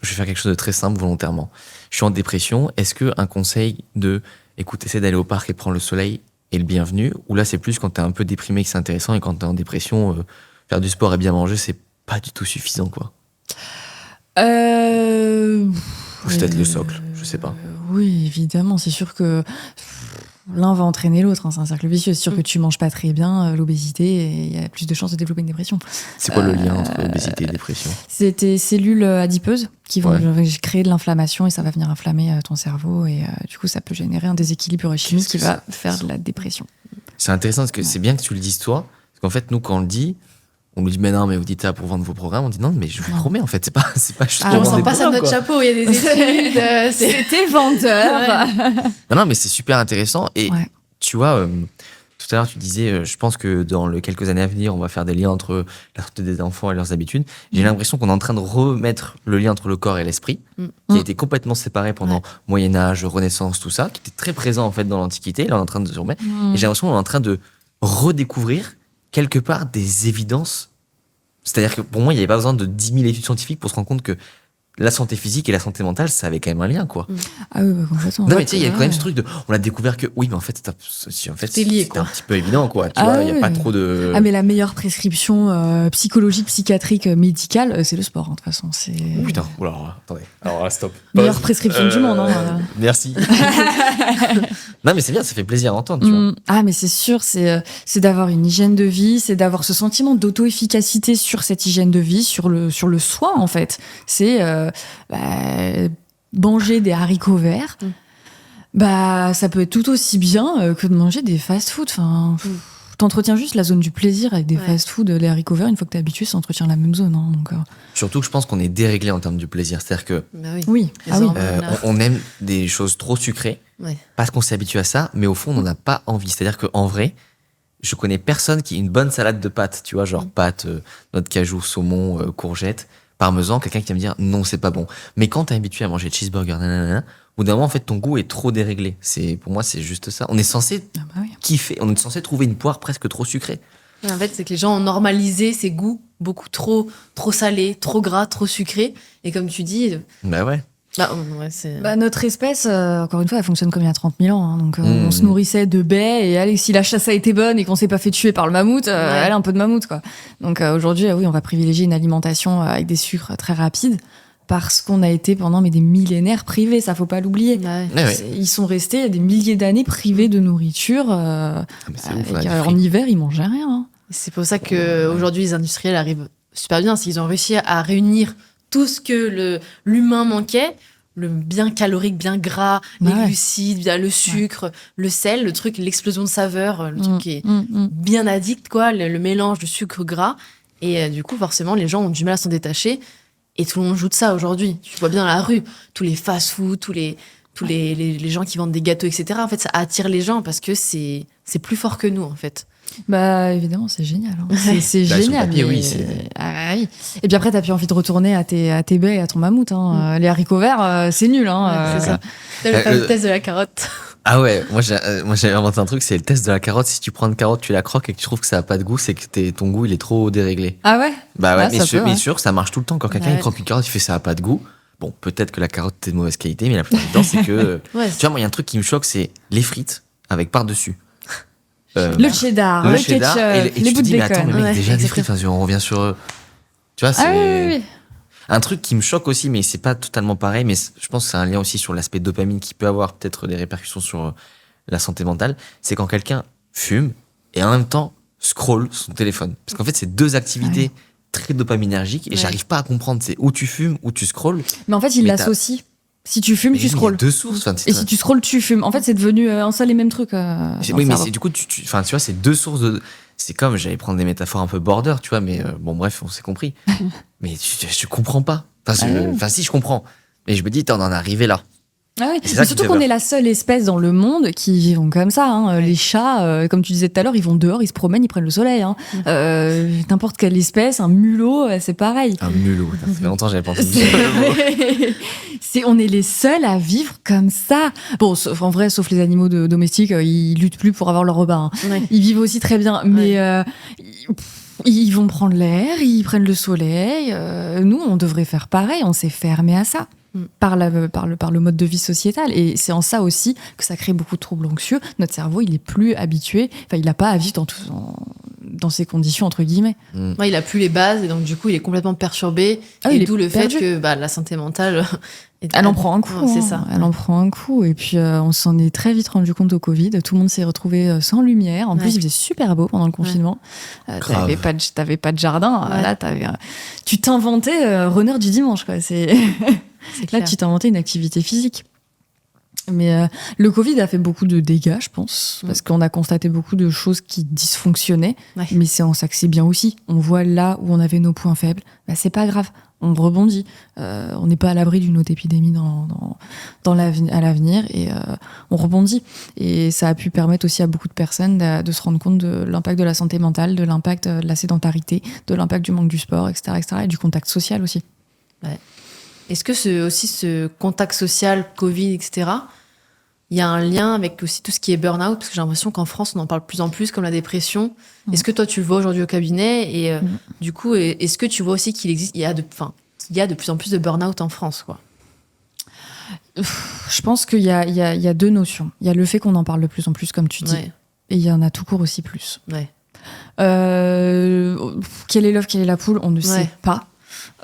S2: vais faire quelque chose de très simple volontairement. Je suis en dépression. Est-ce qu'un conseil de, écoute, essaie d'aller au parc et prendre le soleil est le bienvenu? Ou là, c'est plus quand t'es un peu déprimé que c'est intéressant, et quand t'es en dépression, faire du sport et bien manger, c'est pas du tout suffisant, quoi. Ou c'est peut-être le socle, je sais pas.
S1: Oui, évidemment, c'est sûr que l'un va entraîner l'autre, hein, c'est un cercle vicieux. C'est sûr que tu manges pas très bien, l'obésité, et il y a plus de chances de développer une dépression.
S2: C'est quoi le lien entre obésité et dépression?
S1: C'est tes cellules adipeuses qui vont créer de l'inflammation et ça va venir inflammer ton cerveau et du coup ça peut générer un déséquilibre chimique qui va faire de la dépression.
S2: C'est intéressant parce que c'est bien que tu le dises toi, parce qu'en fait nous quand on le dit, on nous dit mais non mais vous dites ça pour vendre vos programmes, on dit non mais je vous promets en fait c'est pas juste
S1: Ah,
S2: pour
S5: On
S2: vendre
S5: sent
S2: des
S5: pas ça de
S2: programmes,
S5: notre
S2: quoi.
S5: chapeau, il y a des études.
S1: C'était vendeur.
S2: Non mais c'est super intéressant et
S1: Ouais.
S2: tu vois tout à l'heure tu disais je pense que dans les quelques années à venir on va faire des liens entre la santé des enfants et leurs habitudes. J'ai l'impression qu'on est en train de remettre le lien entre le corps et l'esprit qui a été complètement séparé pendant Moyen-Âge, Renaissance, tout ça, qui était très présent en fait dans l'Antiquité. Là on est en train de se remettre et j'ai l'impression qu'on est en train de redécouvrir quelque part des évidences. C'est-à-dire que pour moi, il n'y avait pas besoin de 10 000 études scientifiques pour se rendre compte que la santé physique et la santé mentale, ça avait quand même un lien, quoi.
S1: Ah oui, complètement.
S2: Non, mais tu sais, il y a quand même ce truc de. On a découvert que, oui, mais en fait,
S5: C'est lié,
S2: c'était
S5: quoi.
S2: un petit peu évident, quoi. Tu
S1: Ah
S2: vois, il n'y a
S1: oui.
S2: pas trop de.
S1: Ah mais la meilleure prescription psychologique, psychiatrique, médicale, c'est le sport, hein, de toute façon. C'est
S2: Oh, putain, oula, attendez. Alors là, stop.
S1: meilleure
S2: Pause.
S1: prescription du monde. Hein.
S2: Merci. Non, mais c'est bien, ça fait plaisir d'entendre, tu vois.
S1: Ah mais c'est sûr, c'est d'avoir une hygiène de vie, c'est d'avoir ce sentiment d'auto-efficacité sur cette hygiène de vie, sur le soi en fait. C'est manger des haricots verts. Ça peut être tout aussi bien que de manger des fast-food. Enfin, t'entretiens juste la zone du plaisir avec des fast-food, les haricots verts. Une fois que t'es habitué, ça entretient la même zone. Hein, donc,
S2: Surtout que je pense qu'on est déréglé en termes de plaisir. C'est-à-dire que
S5: Bah oui.
S1: oui.
S5: Les
S1: Ah oui.
S5: hormones,
S2: on aime des choses trop sucrées
S5: Ouais.
S2: parce qu'on s'est habitué à ça, mais au fond, on n'en a pas envie. C'est-à-dire qu'en vrai, je connais personne qui ait une bonne salade de pâtes, tu vois, genre pâtes, noix de cajou, saumon, courgettes, parmesan, quelqu'un qui va me dire non, c'est pas bon. Mais quand t'es habitué à manger de cheeseburger, nanana, au bout d'un moment, en fait, ton goût est trop déréglé. Pour moi, c'est juste ça. On est censé
S1: Ah bah oui.
S2: kiffer, on est censé trouver une poire presque trop sucrée.
S5: Ouais, en fait, c'est que les gens ont normalisé ces goûts beaucoup trop salés, trop gras, trop sucrés. Et comme tu dis,
S2: Bah ouais.
S5: c'est.
S1: Notre espèce, encore une fois, elle fonctionne comme il y a 30 000 ans. Hein, donc, on se nourrissait de baies. Et allez, si la chasse a été bonne et qu'on s'est pas fait tuer par le mammouth, elle a un peu de mammouth, quoi. Donc, aujourd'hui, oui, on va privilégier une alimentation avec des sucres très rapides parce qu'on a été pendant des millénaires privés. Ça, faut pas l'oublier.
S5: Ouais.
S2: Ouais, ouais.
S1: Ils sont restés des milliers d'années privés de nourriture.
S2: Ah, mais c'est ouf, on a du
S1: En
S2: fric.
S1: hiver, ils mangeaient rien. Hein.
S5: C'est pour ça qu'aujourd'hui, les industriels arrivent super bien. C'est qu'ils ont réussi à réunir tout ce que l'humain manquait. Le bien calorique, bien gras, les glucides, le sucre, le sel, le truc, l'explosion de saveur, le truc qui est bien addict, quoi, le mélange de sucre gras. Et du coup, forcément, les gens ont du mal à s'en détacher. Et tout le monde joue de ça aujourd'hui. Tu vois bien dans la rue, tous les fast-food, tous les gens qui vendent des gâteaux, etc. En fait, ça attire les gens parce que c'est plus fort que nous, en fait.
S1: Bah évidemment, c'est génial. Hein. C'est
S2: Bah, sur le
S1: génial.
S2: papier,
S1: mais-
S2: oui, c'est-
S1: Ah, oui. Et puis après, t'as plus envie de retourner à tes baies et à ton mammouth. Hein. Les haricots verts, c'est nul. Hein.
S5: C'est ça. Le fameux test de la carotte.
S2: Ah ouais, moi j'ai inventé un truc, c'est le test de la carotte. Si tu prends une carotte, tu la croques et que tu trouves que ça a pas de goût, c'est que ton goût il est trop déréglé.
S1: Ah ouais?
S2: Bah ouais,
S1: Ah, ça peut,
S2: mais
S1: ouais.
S2: sûr, ça marche tout le temps. Quand quelqu'un
S5: Ouais.
S2: il croque une carotte, il fait ça a pas de goût. Bon, peut-être que la carotte est de mauvaise qualité, mais la plupart du temps, c'est que.
S5: Ouais,
S2: Tu vois, moi, il y a un truc qui me choque, c'est les frites avec par-dessus.
S1: Le cheddar, le
S2: cheddar
S1: ketchup,
S2: et
S1: les
S2: tu
S1: bouts
S2: te
S1: de
S2: dis, mais attends, mais
S1: bacon.
S2: mec,
S5: Ouais,
S2: déjà des
S5: exactement.
S2: frites, on revient sur. Tu vois, c'est.
S1: Ah oui, oui, oui.
S2: Un truc qui me choque aussi, mais c'est pas totalement pareil, mais je pense que c'est un lien aussi sur l'aspect dopamine qui peut avoir peut-être des répercussions sur la santé mentale. C'est quand quelqu'un fume et en même temps scrolle son téléphone. Parce qu'en fait, c'est deux activités très dopaminergiques et
S5: Ouais.
S2: j'arrive pas à comprendre. C'est où tu fumes, où tu scrolles.
S1: Mais en fait, il
S2: Mais
S1: l'associe. Si tu fumes,
S2: Mais
S1: tu
S2: oui, mais il y a
S1: scrolles.
S2: deux sources. Enfin,
S1: Et si tu scrolles, tu fumes. En fait, c'est devenu un seul et même truc.
S2: oui,
S1: dans le
S2: mais
S1: cerveau.
S2: c'est du coup, enfin, tu vois, c'est deux sources de. C'est comme, j'allais prendre des métaphores un peu border, tu vois, mais bon, bref, on s'est compris. Mais je comprends pas. Enfin, si, je comprends. Mais je me dis, on en est arrivé là.
S1: Ah oui.
S2: C'est ça
S1: Mais
S2: qui
S1: surtout
S2: me fait
S1: qu'on
S2: peur.
S1: est la seule espèce dans le monde qui vivent comme ça. Hein. Les chats, comme tu disais tout à l'heure, ils vont dehors, ils se promènent, ils prennent le soleil. Hein. N'importe quelle espèce, un mulot, c'est pareil.
S2: Un mulot. Ça fait longtemps que j'avais pas entendu ça.
S1: On est les seuls à vivre comme ça. Bon, en vrai, sauf les animaux domestiques, ils luttent plus pour avoir leur repas. Hein.
S5: Ouais.
S1: Ils vivent aussi très bien, mais ils vont prendre l'air, ils prennent le soleil. Nous, on devrait faire pareil. On s'est fermé à ça. Par le mode de vie sociétal. Et c'est en ça aussi que ça crée beaucoup de troubles anxieux. Notre cerveau, il est plus habitué, enfin, il n'a pas à vivre dans ces conditions, entre guillemets.
S5: Ouais, il a plus les bases et donc du coup il est complètement perturbé.
S1: Ah,
S5: et
S1: il est
S5: d'où le
S1: perdu.
S5: fait que la santé mentale.
S1: Elle en prend un coup.
S5: Ouais, c'est
S1: hein.
S5: ça.
S1: Elle en prend un coup. Et puis, on s'en est très vite rendu compte au Covid. Tout le monde s'est retrouvé sans lumière. En plus,
S5: Ouais.
S1: il faisait super beau pendant le confinement.
S2: Grave.
S1: T'avais pas de jardin.
S5: Ouais.
S1: Là, tu t'inventais runner du dimanche, quoi.
S5: C'est
S1: Là,
S5: clair.
S1: tu t'es inventé une activité physique. Mais le Covid a fait beaucoup de dégâts, je pense, parce qu'on a constaté beaucoup de choses qui dysfonctionnaient.
S5: Ouais.
S1: Mais c'est en ça que c'est bien aussi. On voit là où on avait nos points faibles. Bah, c'est pas grave. On rebondit. On n'est pas à l'abri d'une autre épidémie à l'avenir et on rebondit. Et ça a pu permettre aussi à beaucoup de personnes de se rendre compte de l'impact de la santé mentale, de l'impact de la sédentarité, de l'impact du manque du sport, etc., et du contact social aussi.
S5: Est-ce que ce contact social, Covid, etc., il y a un lien avec aussi tout ce qui est burn-out? Parce que j'ai l'impression qu'en France, on en parle de plus en plus, comme la dépression. Est-ce que toi, tu le vois aujourd'hui au cabinet? Et du coup, est-ce que tu vois aussi qu'il y a de plus en plus de burn-out en France, quoi?
S1: Je pense qu'il y a deux notions. Il y a le fait qu'on en parle de plus en plus, comme tu dis,
S5: Ouais,
S1: et il y en a tout court aussi plus.
S5: ouais.
S1: Quel est l'œuf, quelle est la poule? On ne sait
S5: Ouais.
S1: pas.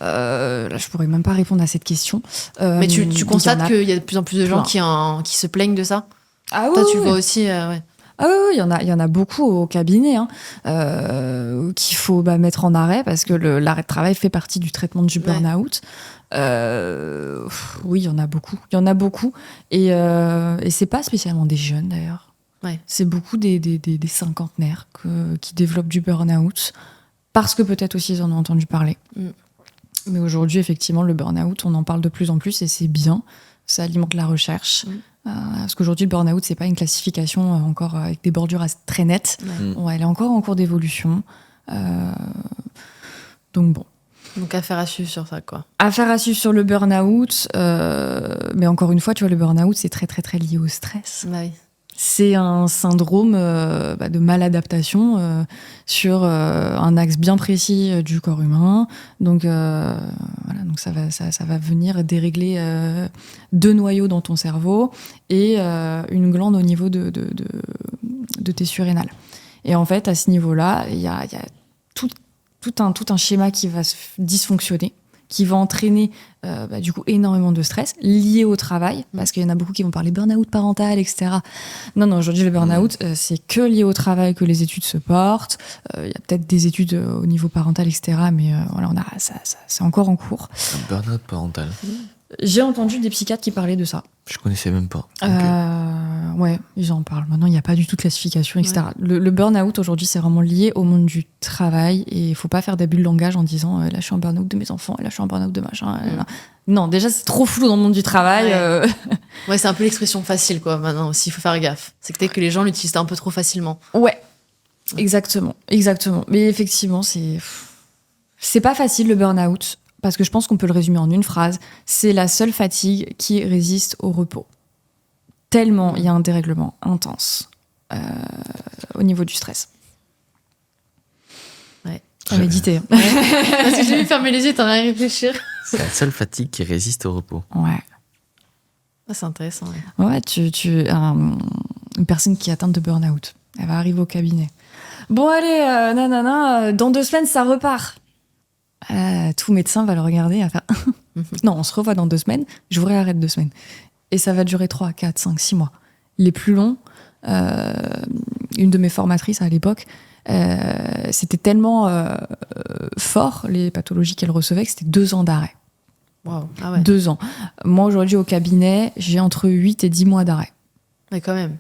S1: Là, je pourrais même pas répondre à cette question.
S5: Mais tu
S1: il y
S5: constates
S1: en a
S5: qu'il y a de plus en plus de gens
S1: plein.
S5: qui se plaignent de ça?
S1: Ah oui,
S5: Toi, tu
S1: oui,
S5: vois
S1: oui.
S5: aussi, ouais.
S1: Ah oui, il y en a beaucoup au cabinet hein, qu'il faut mettre en arrêt parce que l'arrêt de travail fait partie du traitement du burn-out. Oui, il y en a beaucoup. Il y en a beaucoup. Et c'est pas spécialement des jeunes d'ailleurs.
S5: Ouais.
S1: C'est beaucoup des cinquantenaires qui développent du burn-out parce que peut-être aussi ils en ont entendu parler. Mais aujourd'hui, effectivement, le burn-out, on en parle de plus en plus et c'est bien. Ça alimente la recherche. Parce qu'aujourd'hui, le burn-out, c'est pas une classification encore avec des bordures très nettes. Ouais, elle est encore en cours d'évolution. Donc bon.
S5: Donc, affaire à suivre sur ça, quoi.
S1: Affaire à suivre sur le burn-out. Mais encore une fois, tu vois, le burn-out, c'est très, très, très lié au stress.
S5: Bah oui.
S1: C'est un syndrome de maladaptation sur un axe bien précis du corps humain. Donc, voilà, donc ça va venir dérégler deux noyaux dans ton cerveau et une glande au niveau de tes surrénales. Et en fait, à ce niveau-là, il y a tout un schéma qui va se dysfonctionner, qui va entraîner du coup énormément de stress lié au travail, parce qu'il y en a beaucoup qui vont parler burn-out parental, etc. Non, aujourd'hui le burn-out, c'est que lié au travail que les études se portent. Il y a peut-être des études au niveau parental, etc. Mais voilà, c'est encore en cours.
S2: Un burn-out parental.
S1: J'ai entendu des psychiatres qui parlaient de ça.
S2: Je connaissais même pas.
S1: Ouais, ils en parlent. Maintenant, il n'y a pas du tout de classification, etc. Le burn-out, aujourd'hui, c'est vraiment lié au monde du travail. Et il ne faut pas faire d'abus de langage en disant là, je suis en burn-out de mes enfants, là, je suis en burn-out de machin. Non, déjà, c'est trop flou dans le monde du travail.
S5: Ouais, c'est un peu l'expression facile, quoi, maintenant aussi. Il faut faire gaffe. C'est peut-être que les gens l'utilisent un peu trop facilement.
S1: Ouais, exactement. Mais effectivement, c'est pas facile, le burn-out. Parce que je pense qu'on peut le résumer en une phrase. C'est la seule fatigue qui résiste au repos. tellement il y a un dérèglement intense au niveau du stress.
S5: Ouais.
S1: À méditer.
S5: Parce que j'ai vu fermer les yeux, t'en as à réfléchir.
S2: C'est la seule fatigue qui résiste au repos.
S1: Ouais.
S5: Ah, c'est intéressant. Ouais.
S1: Ouais, une personne qui est atteinte de burn-out, elle va arriver au cabinet. Bon, allez, nanana, dans 2 semaines, ça repart. Tout médecin va le regarder et va faire non, on se revoit dans 2 semaines, je vous réarrête 2 semaines. Et ça va durer 3, 4, 5, 6 mois. Les plus longs, une de mes formatrices à l'époque, c'était tellement fort, les pathologies qu'elle recevait, que c'était 2 ans d'arrêt.
S5: Wow. Ah ouais.
S1: 2 ans. Moi, aujourd'hui, au cabinet, j'ai entre 8 et 10 mois d'arrêt.
S5: Mais quand même.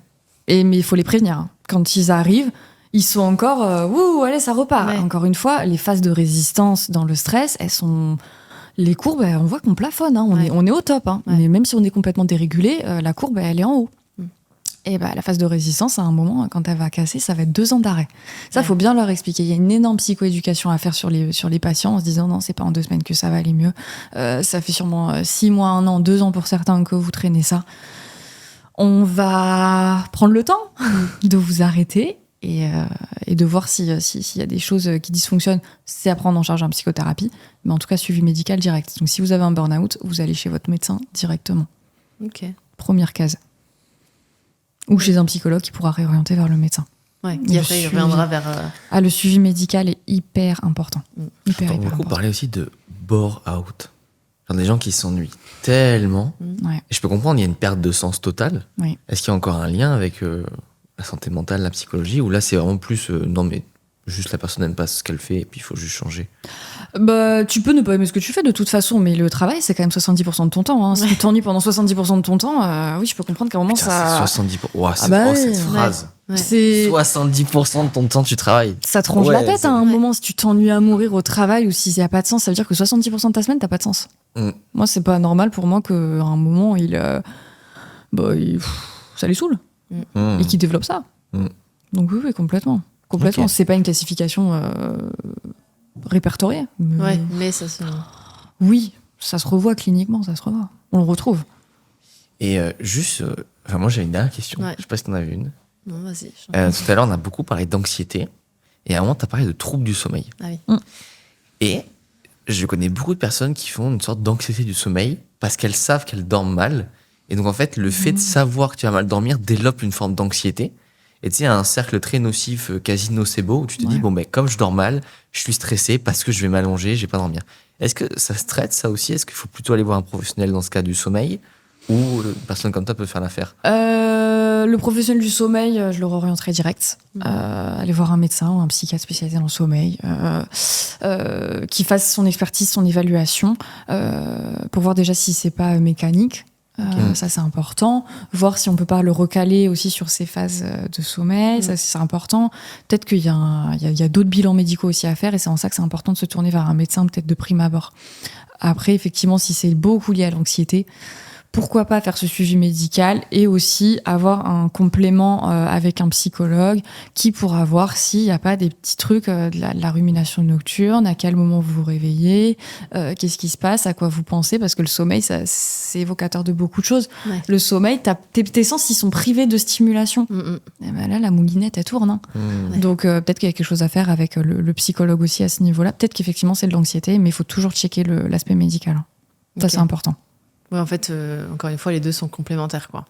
S1: Mais il faut les prévenir. Hein. Quand ils arrivent, ils sont encore ouh, allez, ça repart.
S5: Ouais.
S1: Encore une fois, les phases de résistance dans le stress, elles sont. Les courbes, on voit qu'on plafonne. Hein. On est au top. Hein.
S5: Ouais.
S1: Mais même si on est complètement dérégulé, la courbe, elle est en haut. Et la phase de résistance, à un moment, quand elle va casser, ça va être 2 ans d'arrêt. Ça, faut bien leur expliquer. Il y a une énorme psychoéducation à faire sur les patients en se disant non, c'est pas en 2 semaines que ça va aller mieux. Ça fait sûrement 6 mois, 1 an, 2 ans pour certains que vous traînez ça. On va prendre le temps de vous arrêter et de voir s'il y a des choses qui dysfonctionnent. C'est à prendre en charge en psychothérapie, mais en tout cas suivi médical direct. Donc si vous avez un burn-out, vous allez chez votre médecin directement.
S5: Ok.
S1: Première case. Ou chez un psychologue qui pourra réorienter vers le médecin.
S5: Ouais. Qui
S1: Le
S5: après, il
S1: suivi.
S5: reviendra vers.
S1: Le suivi médical est hyper important. Hyper,
S2: J'entends
S1: hyper
S2: beaucoup
S1: important.
S2: parler aussi de bore-out. Genre des gens qui s'ennuient tellement.
S1: Ouais.
S2: Et je peux comprendre, il y a une perte de sens totale.
S1: Oui.
S2: Est-ce qu'il y a encore un lien avec la santé mentale, la psychologie, ou là c'est vraiment plus non mais juste la personne n'aime pas ce qu'elle fait et puis il faut juste changer.
S1: Tu peux ne pas aimer ce que tu fais de toute façon, mais le travail, c'est quand même 70% de ton temps. Hein. Si tu t'ennuies pendant 70% de ton temps, oui, je peux comprendre qu'à un moment,
S2: Putain,
S1: ça...
S2: c'est 70%. Ouah, c'est
S1: bah
S2: oh,
S1: oui.
S2: cette phrase.
S5: Ouais.
S1: C'est...
S2: 70% de ton temps tu travailles.
S1: Ça te ronge
S2: Ouais,
S1: la tête
S2: c'est-
S1: à un moment si tu t'ennuies à mourir au travail ou s'il n'y a pas de sens. Ça veut dire que 70% de ta semaine, t'as pas de sens.
S2: Mm.
S1: Moi, c'est pas normal pour moi qu'à un moment, ça les saoule
S2: Mm.
S1: et qu'il développe ça.
S2: Mm.
S1: Donc oui, complètement. Complètement.
S2: Ok.
S1: C'est pas une classification répertoriée. Mais
S5: Ouais, mais ça se.
S1: oui, ça se revoit cliniquement, ça se revoit. On le retrouve.
S2: Et juste, moi j'avais une dernière question.
S5: Ouais.
S2: Je sais pas si t'en avais une.
S5: Non, vas-y.
S2: Tout à l'heure on a beaucoup parlé d'anxiété et à un moment t'as parlé de troubles du sommeil.
S5: Ah oui.
S2: Et je connais beaucoup de personnes qui font une sorte d'anxiété du sommeil parce qu'elles savent qu'elles dorment mal. Et donc en fait le fait de savoir que tu vas mal dormir développe une forme d'anxiété. Et tu sais, un cercle très nocif, quasi nocebo, où tu te dis, bon, ben, comme je dors mal, je suis stressé parce que je vais m'allonger, je vais pas dormir. Est-ce que ça se traite, ça aussi? Est-ce qu'il faut plutôt aller voir un professionnel dans ce cas du sommeil? Ou une personne comme toi peut faire l'affaire?
S1: Le professionnel du sommeil, je le réorienterai direct. Aller voir un médecin ou un psychiatre spécialisé dans le sommeil qui fasse son expertise, son évaluation pour voir déjà si c'est pas mécanique. Ça, c'est important. Voir si on peut pas le recaler aussi sur ses phases de sommeil. Ça, c'est important. Peut-être qu'il y a d'autres bilans médicaux aussi à faire et c'est en ça que c'est important de se tourner vers un médecin peut-être de prime abord. Après, effectivement, si c'est beaucoup lié à l'anxiété, pourquoi pas faire ce suivi médical et aussi avoir un complément avec un psychologue qui pourra voir s'il n'y a pas des petits trucs de la rumination nocturne, à quel moment vous vous réveillez, qu'est-ce qui se passe, à quoi vous pensez, parce que le sommeil, c'est évocateur de beaucoup de choses.
S5: Ouais.
S1: Le sommeil, tes sens, ils sont privés de stimulation. Et ben là, la moulinette, elle tourne. Hein. Donc peut-être qu'il y a quelque chose à faire avec le psychologue aussi à ce niveau-là. Peut-être qu'effectivement, c'est de l'anxiété, mais il faut toujours checker l'aspect médical. Hein. Ça,
S5: Ok.
S1: c'est important.
S5: Ouais, en fait, encore une fois, les deux sont complémentaires, quoi.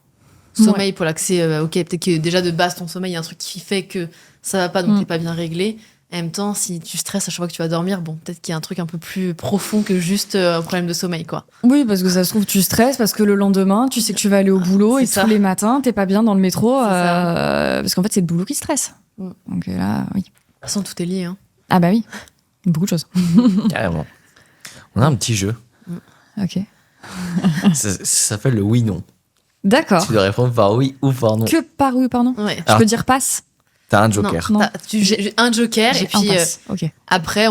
S5: Sommeil pour l'accès, ok, peut-être que déjà de base, ton sommeil, il y a un truc qui fait que ça va pas, donc t'es pas bien réglé. En même temps, si tu stresses à chaque fois que tu vas dormir, bon, peut-être qu'il y a un truc un peu plus profond que juste un problème de sommeil, quoi.
S1: Oui, parce que ça se trouve, tu stresses, parce que le lendemain, tu sais que tu vas aller au boulot
S5: c'est
S1: et
S5: ça.
S1: tous les matins, t'es pas bien dans le métro,
S5: C'est ça.
S1: parce qu'en fait, c'est le boulot qui stresse. Donc là, oui.
S5: De toute façon, tout est lié, hein.
S1: Ah bah oui, beaucoup de choses.
S2: Carrément. On a un petit jeu.
S1: Ok.
S2: Ça s'appelle le oui-non.
S1: D'accord.
S2: Tu dois répondre par oui ou par non.
S1: Que par oui, pardon.
S5: Ouais.
S1: Je
S2: Alors,
S1: peux dire passe.
S2: T'as un joker.
S1: Non.
S5: J'ai un joker,
S1: J'ai
S5: et puis
S1: un passe. Ok.
S5: après,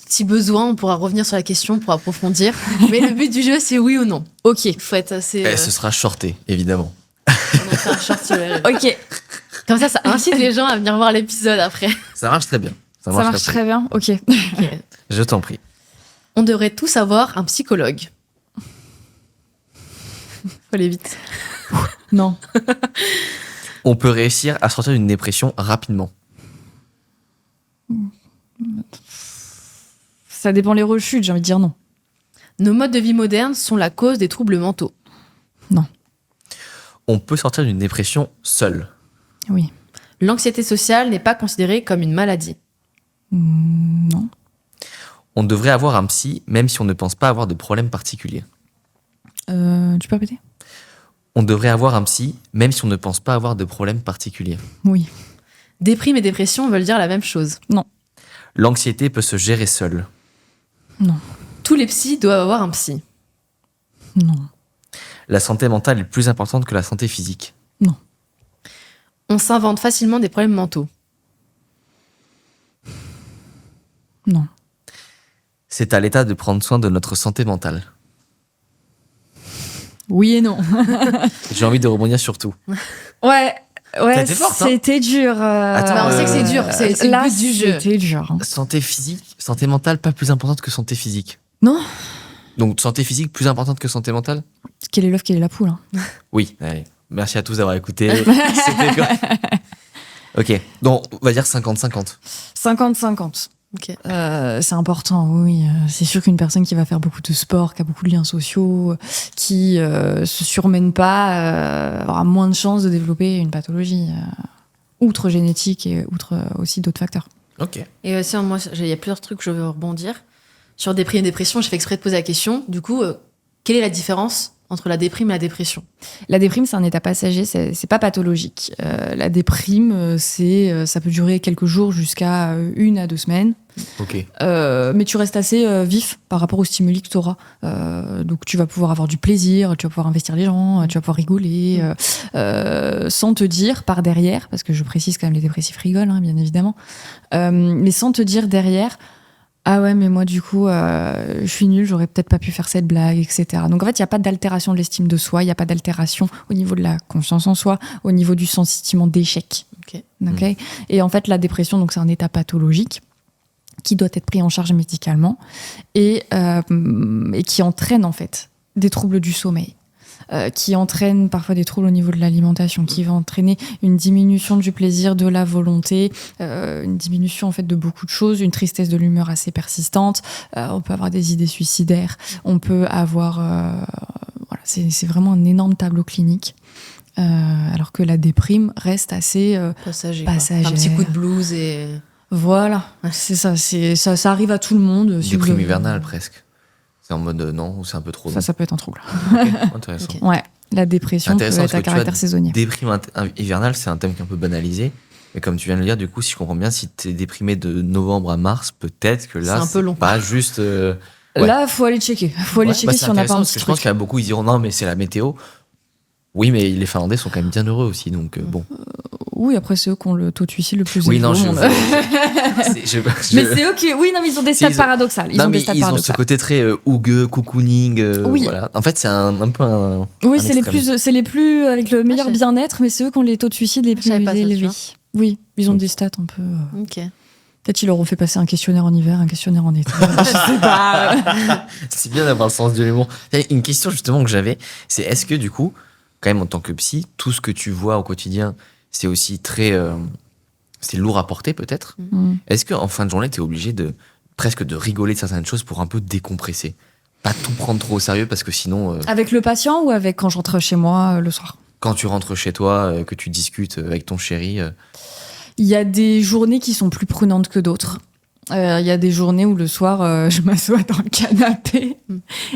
S5: si besoin, on pourra revenir sur la question pour approfondir. Mais le but du jeu, c'est oui ou non.
S1: Ok.
S5: Il faut être assez.
S2: Et ce sera shorté, évidemment.
S5: On a fait un short sur les réseaux.
S1: Ok.
S5: Comme ça incite les gens à venir voir l'épisode après.
S2: Ça marche très bien.
S1: Ça marche très bien. Ok.
S2: Je t'en prie.
S5: On devrait tous avoir un psychologue. Faut aller vite.
S1: Non.
S2: On peut réussir à sortir d'une dépression rapidement.
S1: Ça dépend les rechutes, j'ai envie de dire non.
S4: Nos modes de vie modernes sont la cause des troubles mentaux.
S2: On peut sortir d'une dépression seul.
S1: Oui.
S4: L'anxiété sociale n'est pas considérée comme une maladie.
S1: Non.
S2: On devrait avoir un psy, même si on ne pense pas avoir de problème particulier.
S1: Tu peux répéter?
S2: On devrait avoir un psy, même si on ne pense pas avoir de problème particulier.
S1: Oui.
S4: Déprime et dépression veulent dire la même chose.
S2: L'anxiété peut se gérer seule.
S4: Tous les psys doivent avoir un psy.
S1: Non.
S2: La santé mentale est plus importante que la santé physique.
S4: On s'invente facilement des problèmes mentaux.
S1: Non.
S2: C'est à l'État de prendre soin de notre santé mentale.
S1: Oui et non.
S2: J'ai envie de rebondir sur tout.
S1: Ouais.
S2: T'as été forte, hein.
S1: C'était dur.
S2: Attends,
S4: Bah, on sait que c'est dur, c'est le
S1: là,
S4: but du jeu.
S1: C'était dur. hein.
S2: Santé physique, santé mentale pas plus importante que santé physique.
S1: Non.
S2: Donc santé physique plus importante que santé mentale?
S1: Quel est l'œuf, quelle est la poule hein.
S2: Oui, allez. Merci à tous d'avoir écouté. C'était quoi? Ok, donc on va dire 50-50.
S1: 50-50.
S4: Ok.
S1: C'est important, oui. C'est sûr qu'une personne qui va faire beaucoup de sport, qui a beaucoup de liens sociaux, qui se surmène pas, aura moins de chances de développer une pathologie, outre génétique et outre aussi d'autres facteurs.
S2: Ok.
S4: Et aussi, moi, il y a plusieurs trucs que je veux rebondir. Sur déprime et dépression, j'ai fait exprès de poser la question. Du coup, quelle est la différence entre la déprime et la dépression?
S1: La déprime, c'est un état passager, c'est pas pathologique. La déprime, ça peut durer quelques jours jusqu'à 1 à 2 semaines.
S2: Ok.
S1: Mais tu restes assez vif par rapport aux stimuli que tu auras. Donc tu vas pouvoir avoir du plaisir, tu vas pouvoir investir les gens, tu vas pouvoir rigoler, sans te dire par derrière, parce que je précise quand même les dépressifs rigolent, hein, bien évidemment, mais sans te dire derrière, ah ouais, mais moi du coup, je suis nulle, j'aurais peut-être pas pu faire cette blague, etc. Donc en fait, il n'y a pas d'altération de l'estime de soi, il n'y a pas d'altération au niveau de la confiance en soi, au niveau du sentiment d'échec.
S4: Ok.
S1: Ok. Et en fait, la dépression, donc c'est un état pathologique qui doit être pris en charge médicalement et qui entraîne en fait des troubles du sommeil, qui entraîne parfois des troubles au niveau de l'alimentation, qui va entraîner une diminution du plaisir, de la volonté, une diminution en fait de beaucoup de choses, une tristesse de l'humeur assez persistante. On peut avoir des idées suicidaires, on peut avoir, voilà, c'est vraiment un énorme tableau clinique. Alors que la déprime reste assez
S4: Passager.
S1: Passagère.
S4: Un petit coup de blues et...
S1: voilà, c'est ça, ça arrive à tout le monde. Si
S2: Déprime
S1: vous-
S2: hivernale presque. C'est en mode non, ou c'est un peu trop.
S1: Ça peut être un trouble.
S2: Ok, intéressant.
S4: Ok.
S1: Ouais, la dépression peut
S2: Intéressant,
S1: être
S2: parce
S1: à
S2: que tu
S1: caractère
S2: vois,
S1: saisonnier.
S2: Déprime hivernale, c'est un thème qui est un peu banalisé. Mais comme tu viens de le dire, du coup, si je comprends bien, si t'es déprimé de novembre à mars, peut-être que là,
S4: C'est un peu long.
S2: pas juste. Ouais.
S1: Là, faut aller checker. Faut aller
S2: Ouais,
S1: checker
S2: bah,
S1: si
S2: c'est
S1: on n'a pas
S2: intéressant
S1: un
S2: parce
S1: petit
S2: que je pense
S1: truc.
S2: qu'il y a beaucoup, ils diront non, mais c'est la météo. Oui, mais les Finlandais sont quand même bien heureux aussi, donc bon.
S1: Oui, après, c'est eux qui ont le taux de suicide le plus
S2: Oui,
S1: élevé
S2: non,
S1: au
S2: je.
S1: monde. Mais c'est eux qui. Oui, non, mais ils ont des
S2: Si,
S1: stats
S2: ils ont-
S1: paradoxales. Ils
S2: Non,
S1: ont
S2: mais
S1: des stats
S2: ils ont ce
S1: paradoxales.
S2: côté très hougueux, cocooning.
S1: Oui.
S2: Voilà. En fait, c'est un peu un.
S1: Oui,
S2: un
S1: c'est les
S2: extrême.
S1: plus avec le meilleur
S4: je-
S1: bien-être, mais c'est eux qui ont les taux de suicide les plus
S4: savais pas ça, tu
S1: élevés.
S4: vois.
S1: Oui, ils ont
S2: Donc.
S1: des stats un peu.
S4: Ok.
S1: Peut-être ils leur ont fait passer un questionnaire en hiver, un questionnaire en été. Je sais pas.
S2: C'est bien d'avoir le sens de l'humour. Une question justement que j'avais, c'est est-ce que du coup, quand même en tant que psy, tout ce que tu vois au quotidien, c'est aussi très. C'est lourd à porter peut-être.
S1: Mm.
S2: Est-ce qu'en fin de journée, tu es obligé de presque de rigoler de certaines choses pour un peu décompresser? Pas tout prendre trop au sérieux parce que sinon,
S1: Avec le patient ou avec quand je rentre chez moi le soir?
S2: quand tu rentres chez toi, que tu discutes avec ton chéri,
S1: Il y a des journées qui sont plus prenantes que d'autres. Il y a des journées où le soir, je m'assois dans le canapé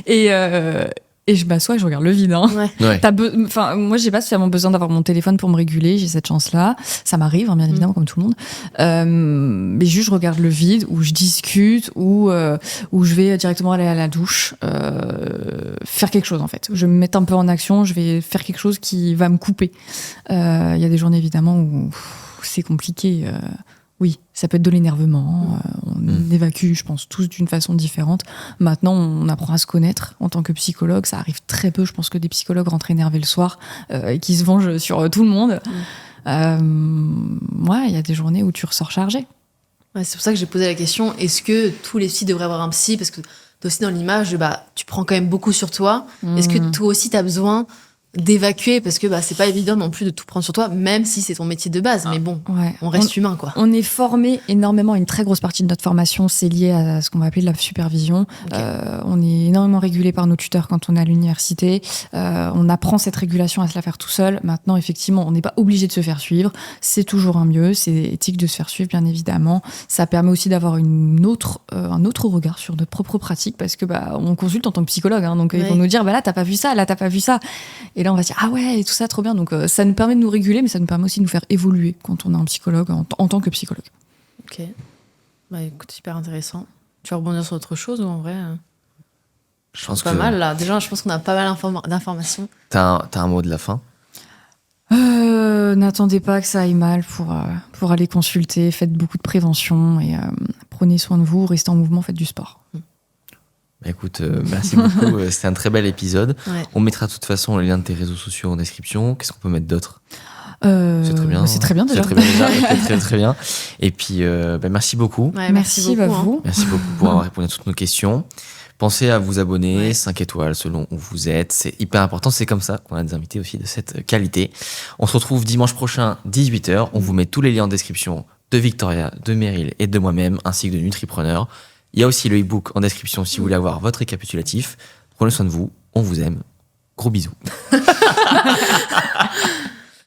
S1: et je m'assois et je regarde le vide. Hein.
S4: Ouais.
S2: ouais.
S1: Enfin, moi, j'ai pas spécialement besoin d'avoir mon téléphone pour me réguler. J'ai cette chance-là. Ça m'arrive, hein, bien évidemment, comme tout le monde. Mais juste, je regarde le vide, ou je discute, ou je vais directement aller à la douche, faire quelque chose en fait. Je vais me mettre un peu en action. Je vais faire quelque chose qui va me couper. Il y a des journées évidemment où c'est compliqué. Oui, ça peut être de l'énervement. On évacue, je pense, tous d'une façon différente. Maintenant, on apprend à se connaître en tant que psychologue. Ça arrive très peu. Je pense que des psychologues rentrent énervés le soir et qui se vengent sur tout le monde. Ouais, il y a des journées où tu ressors chargé.
S4: Ouais, c'est pour ça que j'ai posé la question, est-ce que tous les psys devraient avoir un psy? Parce que toi aussi, dans l'image, tu prends quand même beaucoup sur toi. Est-ce que toi aussi, tu as besoin
S5: d'évacuer parce que c'est pas évident non plus de tout prendre sur toi, même si c'est ton métier de base. Mais bon,
S1: Ouais.
S5: on reste humain, quoi.
S1: On est formé énormément, une très grosse partie de notre formation, c'est lié à ce qu'on va appeler la supervision.
S5: Ok.
S1: On est énormément régulé par nos tuteurs quand on est à l'université. On apprend cette régulation à se la faire tout seul. Maintenant, effectivement, on n'est pas obligé de se faire suivre. C'est toujours un mieux. C'est éthique de se faire suivre, bien évidemment. Ça permet aussi d'avoir un autre regard sur notre propre pratique parce que on consulte en tant que psychologue. Donc, ils vont nous dire, là, t'as pas vu ça, là, t'as pas vu ça. Et là, on va se dire, ah ouais, et tout ça, trop bien. Donc, ça nous permet de nous réguler, mais ça nous permet aussi de nous faire évoluer quand on est un psychologue, en tant que psychologue.
S5: Ok. Écoute, super intéressant. Tu vas rebondir sur autre chose ou en vrai
S2: Je pense
S5: pas
S2: que
S5: mal, là. Déjà, je pense qu'on a pas mal d'informations.
S2: t'as un mot de la fin.
S1: N'attendez pas que ça aille mal pour aller consulter. Faites beaucoup de prévention et prenez soin de vous, restez en mouvement, faites du sport.
S2: Écoute, merci beaucoup. C'était un très bel épisode.
S5: Ouais.
S2: On mettra de toute façon les liens de tes réseaux sociaux en description. Qu'est-ce qu'on peut mettre d'autre? C'est très bien.
S1: C'est très bien déjà.
S2: C'est très bien déjà. C'est très, très bien. Et puis, merci beaucoup.
S5: Ouais,
S1: Merci à
S5: beaucoup,
S1: vous.
S2: Merci beaucoup pour avoir répondu à toutes nos questions. Pensez à vous abonner,
S5: Ouais.
S2: 5 étoiles selon où vous êtes. C'est hyper important. C'est comme ça qu'on a des invités aussi de cette qualité. On se retrouve dimanche prochain, 18h. On vous met tous les liens en description de Victoria, de Meryl et de moi-même, ainsi que de Nutripreneur. Il y a aussi le e-book en description si vous voulez avoir votre récapitulatif. Prenez soin de vous. On vous aime. Gros bisous.